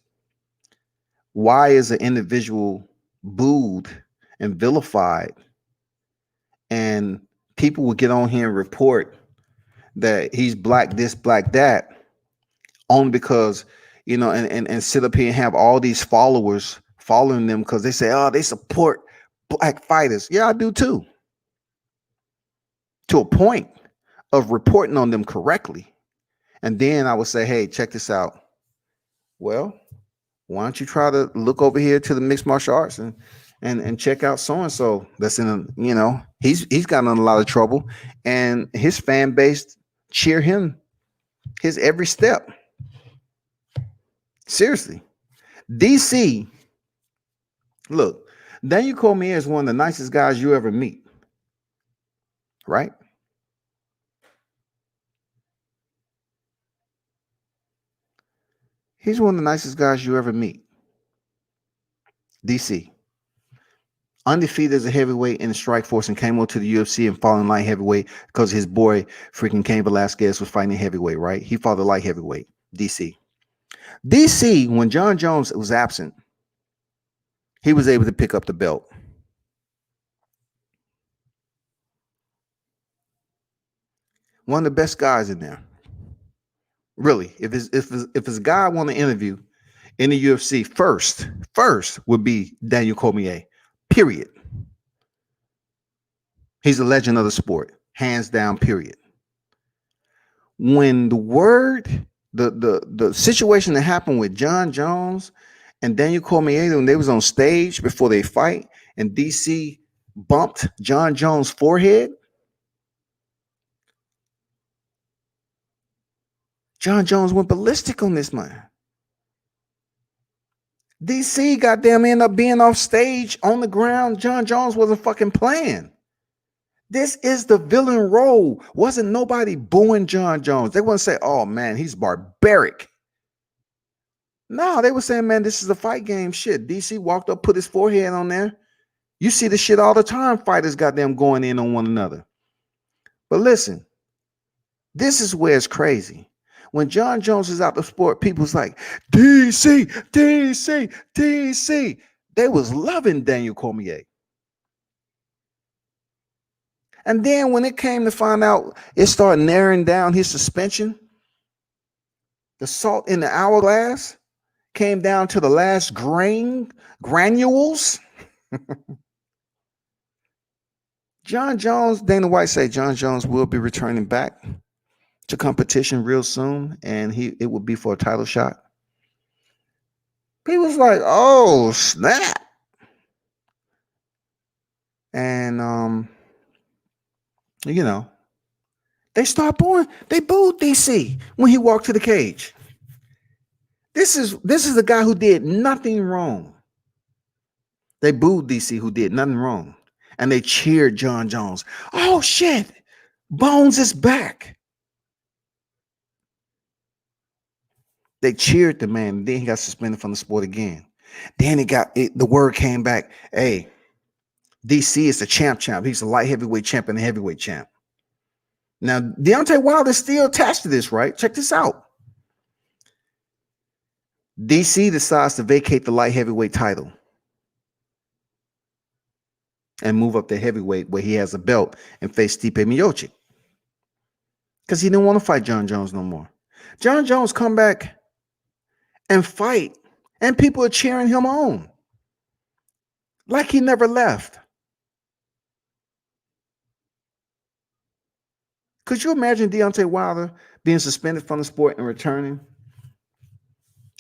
why is an individual booed and vilified, and people will get on here and report that he's black this, black that, only because, and sit up here and have all these followers following them because they say, oh, they support black fighters. Yeah, I do too, to a point of reporting on them correctly. And then I would say, hey, check this out. Well, why don't you try to look over here to the mixed martial arts and check out so and so that's in a, he's gotten in a lot of trouble, and his fan base cheer him his every step. Seriously. DC, look, Daniel Cormier is one of the nicest guys you ever meet, right? He's one of the nicest guys you ever meet. DC. Undefeated as a heavyweight in the strike force and came over to the UFC and fought in light heavyweight because his boy freaking Cain Velasquez was fighting heavyweight, right? He fought the light heavyweight. DC. DC, when John Jones was absent, he was able to pick up the belt. One of the best guys in there. Really, if it's a guy I want to interview in the UFC, first would be Daniel Cormier. Period. He's a legend of the sport, hands down. Period. When the situation that happened with John Jones and Daniel Cormier when they was on stage before they fight, and DC bumped John Jones' forehead, John Jones went ballistic on this man. DC goddamn ended up being off stage on the ground. John Jones wasn't fucking playing. This is the villain role. Wasn't nobody booing John Jones. They wouldn't say, oh man, he's barbaric. No, they were saying, man, this is a fight game. Shit. DC walked up, put his forehead on there. You see the shit all the time. Fighters goddamn going in on one another. But listen, this is where it's crazy. When John Jones is out the sport, people's like, DC, DC, DC. They was loving Daniel Cormier. And then when it came to find out, it started narrowing down his suspension. The salt in the hourglass came down to the last granules. John Jones, Dana White say John Jones will be returning back to competition real soon, and it will be for a title shot. People's like, oh snap. And they booed DC when he walked to the cage. This is a guy who did nothing wrong. They booed DC who did nothing wrong. And they cheered John Jones. Oh shit, Bones is back. They cheered the man, and then he got suspended from the sport again. Then the word came back, hey, DC is the champ. He's the light heavyweight champ and the heavyweight champ. Now, Deontay Wilder is still attached to this, right? Check this out. DC decides to vacate the light heavyweight title and move up to heavyweight where he has a belt and face Stipe Miocic. Because he didn't want to fight John Jones no more. John Jones come back and fight, and people are cheering him on like he never left. Could you imagine Deontay Wilder being suspended from the sport and returning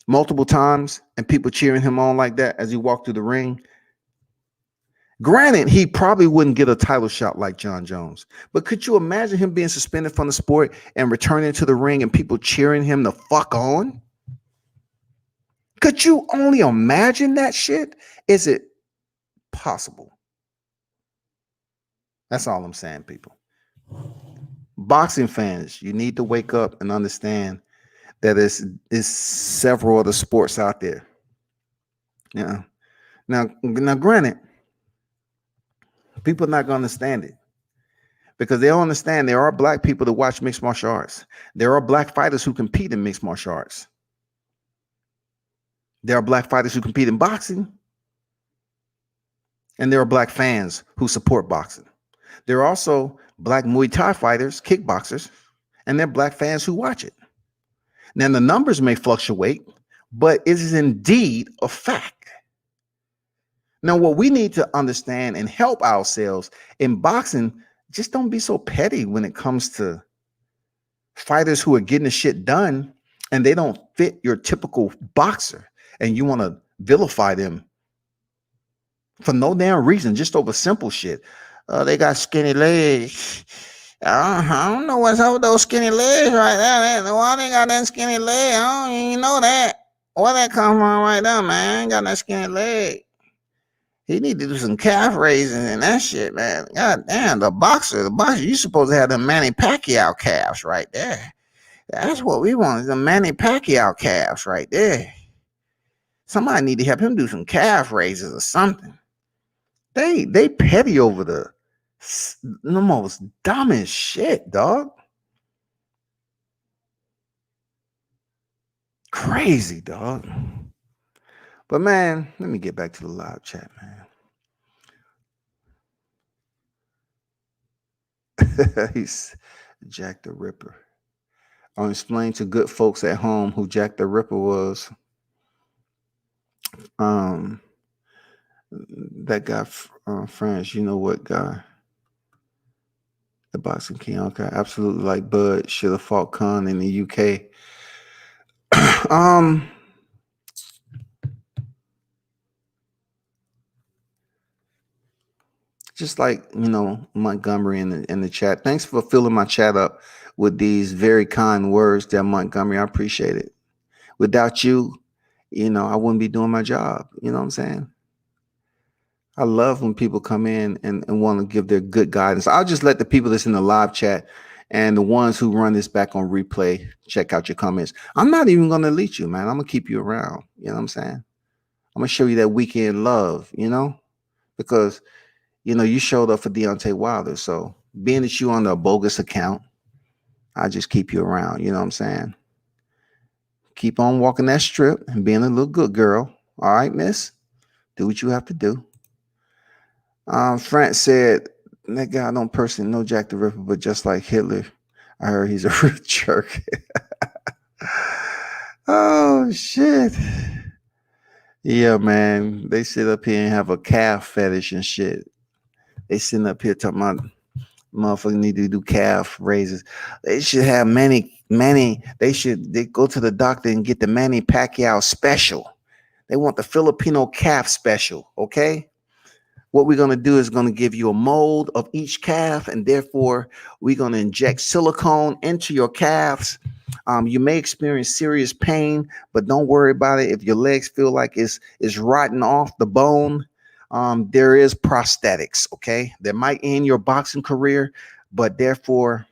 multiple times and people cheering him on like that as he walked through the ring? Granted, he probably wouldn't get a title shot like John Jones, but could you imagine him being suspended from the sport and returning to the ring and people cheering him the fuck on? Could you only imagine that shit? Is it possible? That's all I'm saying, people. Boxing fans, you need to wake up and understand that it's several other sports out there. Yeah. Now, granted, people are not going to understand it because they don't understand there are black people that watch mixed martial arts. There are black fighters who compete in mixed martial arts. There are black fighters who compete in boxing. And there are black fans who support boxing. There are also black Muay Thai fighters, kickboxers, and there are black fans who watch it. Now, the numbers may fluctuate, but it is indeed a fact. Now, what we need to understand and help ourselves in boxing, just don't be so petty when it comes to fighters who are getting the shit done and they don't fit your typical boxer and you want to vilify them for no damn reason, just over simple shit. They got skinny legs. I don't know what's up with those skinny legs right there. Why they got that skinny leg? I don't even know that. Where that come from right there, man? Ain't got that skinny leg. He need to do some calf raising and that shit, man. God damn, the boxer, you supposed to have the Manny Pacquiao calves right there. That's what we want, the Manny Pacquiao calves right there. Somebody need to help him do some calf raises or something. They petty over the most dumbest shit, dog. Crazy, dog. But man, let me get back to the live chat, man. He's Jack the Ripper. I'll explain to good folks at home who Jack the Ripper was. That guy, France, you know what guy? The Boxing King. Okay, absolutely. Like Bud should have fought Khan in the UK. Just like, you know, Montgomery in the chat. Thanks for filling my chat up with these very kind words there, Montgomery. I appreciate it. Without you, you know, I wouldn't be doing my job. You know what I'm saying? I love when people come in and want to give their good guidance. I'll just let the people that's in the live chat and the ones who run this back on replay check out your comments. I'm not even going to delete you, man. I'm going to keep you around. You know what I'm saying? I'm going to show you that weekend love, you know, because, you know, you showed up for Deontay Wilder. So being that you on a bogus account, I just keep you around. You know what I'm saying? Keep on walking that strip and being a little good girl. All right, miss? Do what you have to do. France said, that guy don't personally know Jack the Ripper, but just like Hitler, I heard he's a real jerk. Oh, shit. Yeah, man. They sit up here and have a calf fetish and shit. They sitting up here talking about motherfuckers need to do calf raises. They should have Manny. They go to the doctor and get the Manny Pacquiao special. They want the Filipino calf special, okay? What we're going to do is going to give you a mold of each calf, and therefore we're going to inject silicone into your calves. You may experience serious pain, but don't worry about it. If your legs feel like it's rotting off the bone, there is prosthetics, okay? That might end your boxing career, but therefore,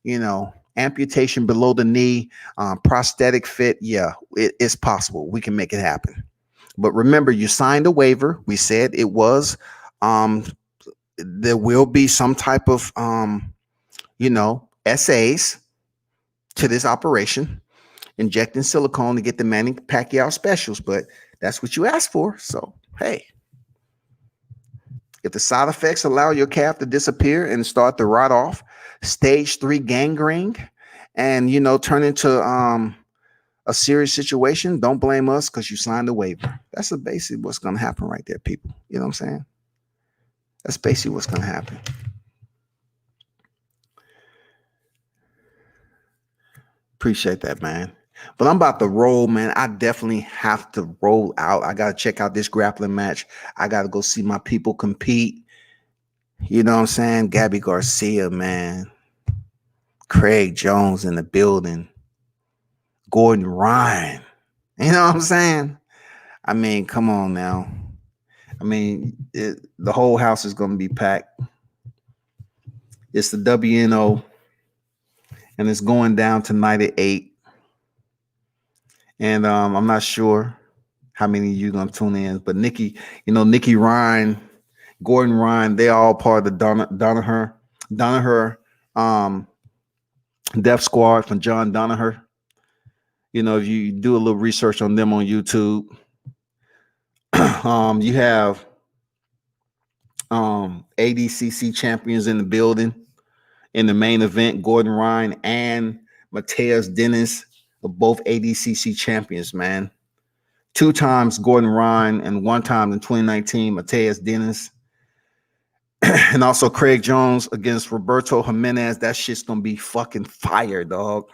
you know, amputation below the knee, prosthetic fit, yeah, it's possible. We can make it happen. But remember, you signed a waiver. We said it was there will be some type of essays to this operation, injecting silicone to get the Manny Pacquiao specials, but that's what you asked for. So hey, if the side effects allow your calf to disappear and start to rot off, stage 3 gangrene, and turn into a serious situation, don't blame us because you signed a waiver. That's basically what's going to happen right there, people. You know what I'm saying? That's basically what's going to happen. Appreciate that, man. But I'm about to roll, man. I definitely have to roll out. I got to check out this grappling match. I got to go see my people compete. You know what I'm saying? Gabby Garcia, man. Craig Jones in the building. Gordon Ryan. You know what I'm saying? I mean, come on now. I mean, the whole house is going to be packed. It's the WNO, and it's going down tonight at 8. And I'm not sure how many of you going to tune in, but Nikki Ryan, Gordon Ryan, they all part of the Danaher Death Squad from John Danaher. If you do a little research on them on YouTube, you have ADCC champions in the building in the main event. Gordon Ryan and Mateus Dennis are both ADCC champions, man. 2 times Gordon Ryan and 1 time in 2019 Mateus Dennis. And also Craig Jones against Roberto Jimenez. That shit's gonna be fucking fire, dog.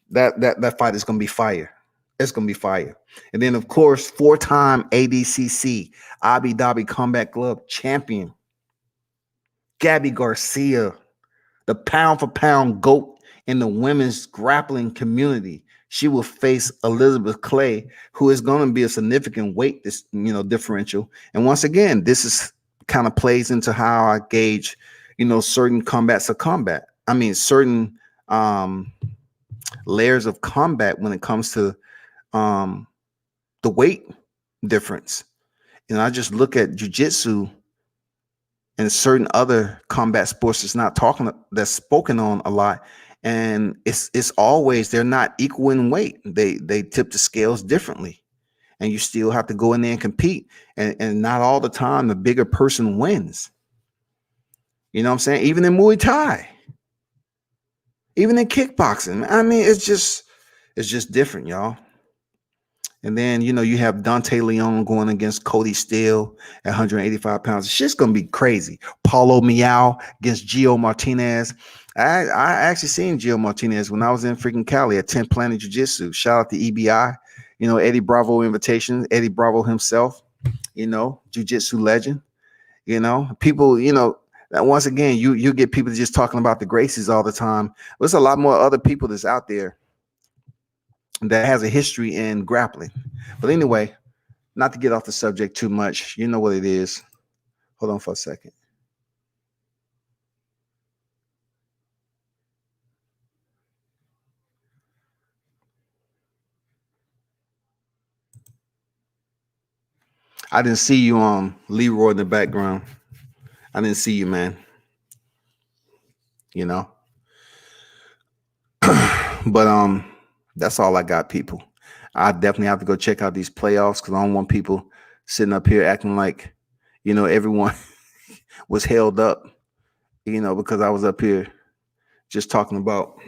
That fight is gonna be fire. It's gonna be fire. And then of course 4-time ADCC Abu Dhabi Combat Club champion Gabby Garcia, the pound for pound GOAT in the women's grappling community. She will face Elizabeth Clay, who is going to be a significant weight differential. And once again, this is kind of plays into how I gauge, certain combats of combat. I mean, certain layers of combat when it comes to the weight difference. I just look at jiu-jitsu and certain other combat sports that's spoken on a lot. And it's always, they're not equal in weight. They tip the scales differently. And you still have to go in there and compete. And not all the time the bigger person wins. You know what I'm saying? Even in Muay Thai. Even in kickboxing. I mean, it's just different, y'all. And then, you have Deontay Leon going against Cody Steele at 185 pounds. It's just going to be crazy. Paulo Miao against Gio Martinez. I actually seen Gio Martinez when I was in freaking Cali at 10th Planet Jiu-Jitsu. Shout out to EBI, Eddie Bravo invitation, Eddie Bravo himself, Jiu-Jitsu legend, people, once again, you get people just talking about the Gracies all the time. There's a lot more other people that's out there that has a history in grappling. But anyway, not to get off the subject too much, you know what it is. Hold on for a second. I didn't see you Leroy in the background. I didn't see you, man. But that's all I got, people. I definitely have to go check out these playoffs because I don't want people sitting up here acting like, everyone was held up, because I was up here just talking about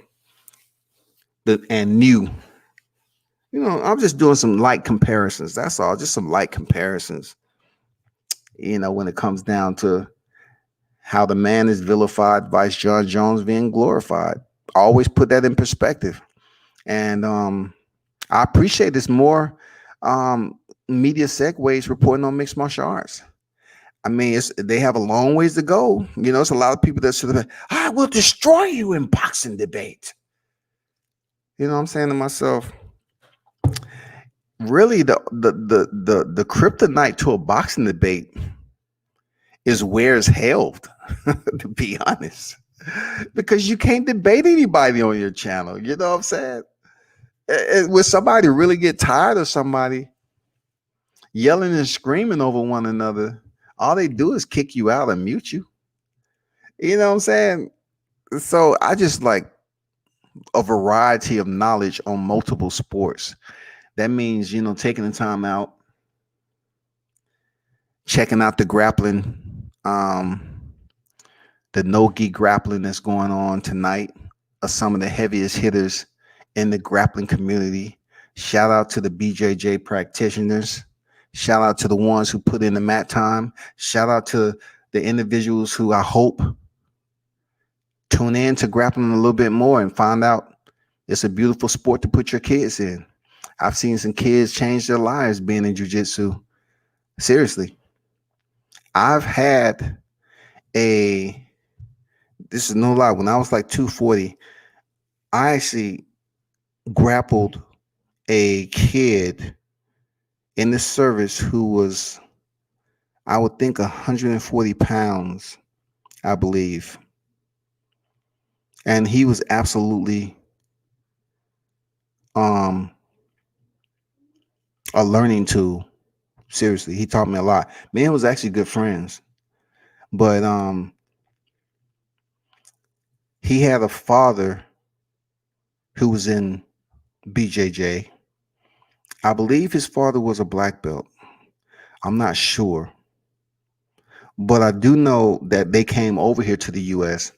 new. I'm just doing some light comparisons. That's all, just some light comparisons. When it comes down to how the man is vilified, Vice John Jones being glorified. Always put that in perspective. And I appreciate this more media segues reporting on mixed martial arts. I mean, they have a long ways to go. It's a lot of people that sort of, I will destroy you in boxing debate. I'm saying to myself, really, the kryptonite to a boxing debate is where it's held, to be honest, because you can't debate anybody on your channel. You know what I'm saying? When somebody really get tired of somebody yelling and screaming over one another All they do is kick you out and mute you. You know what I'm saying? So I just like a variety of knowledge on multiple sports. That means, taking the time out, checking out the grappling, the no-gi grappling that's going on tonight are some of the heaviest hitters in the grappling community. Shout out to the BJJ practitioners. Shout out to the ones who put in the mat time. Shout out to the individuals who I hope tune in to grappling a little bit more and find out it's a beautiful sport to put your kids in. I've seen some kids change their lives being in jiu-jitsu. Seriously. I've had this is no lie, when I was like 240, I actually grappled a kid in the service who was, I would think, 140 pounds, I believe. And he was absolutely a learning tool. Seriously, he taught me a lot. Me and him was actually good friends. But he had a father who was in BJJ. I believe his father was a black belt. I'm not sure. But I do know that they came over here to the US,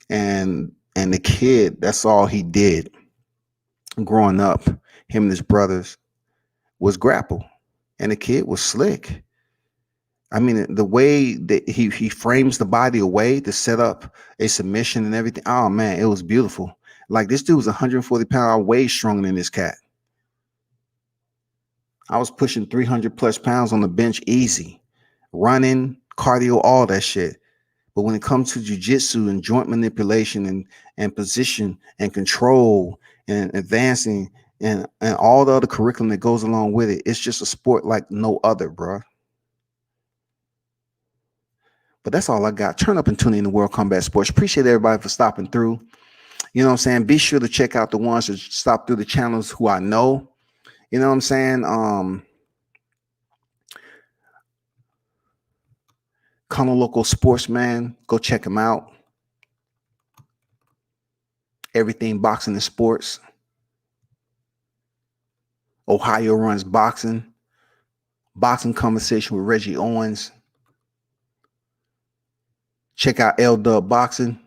and the kid, that's all he did growing up, him and his brothers, was grapple. And the kid was slick. I mean, the way that he frames the body away to set up a submission and everything. Oh man, it was beautiful. Like, this dude was 140 pounds, way stronger than this cat. I was pushing 300 plus pounds on the bench easy, running, cardio, all that shit. But when it comes to jujitsu and joint manipulation and position and control and advancing and all the other curriculum that goes along with it, it's just a sport like no other, bro. But that's all I got. Turn up and tune in to World Combat Sports. Appreciate everybody for stopping through. You know what I'm saying? Be sure to check out the ones that stop through the channels who I know. You know what I'm saying? Kano Local Sportsman, go check him out. Everything Boxing and Sports. Ohio Runs Boxing. Boxing Conversation with Reggie Owens. Check out L Dub Boxing.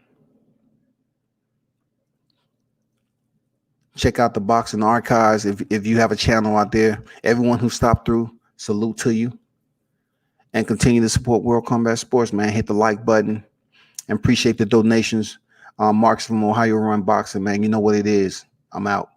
Check out the Boxing Archives if you have a channel out there. Everyone who stopped through, salute to you. And continue to support World Combat Sports, man. Hit the like button and appreciate the donations. Marks from Ohio Run Boxing, man. You know what it is. I'm out.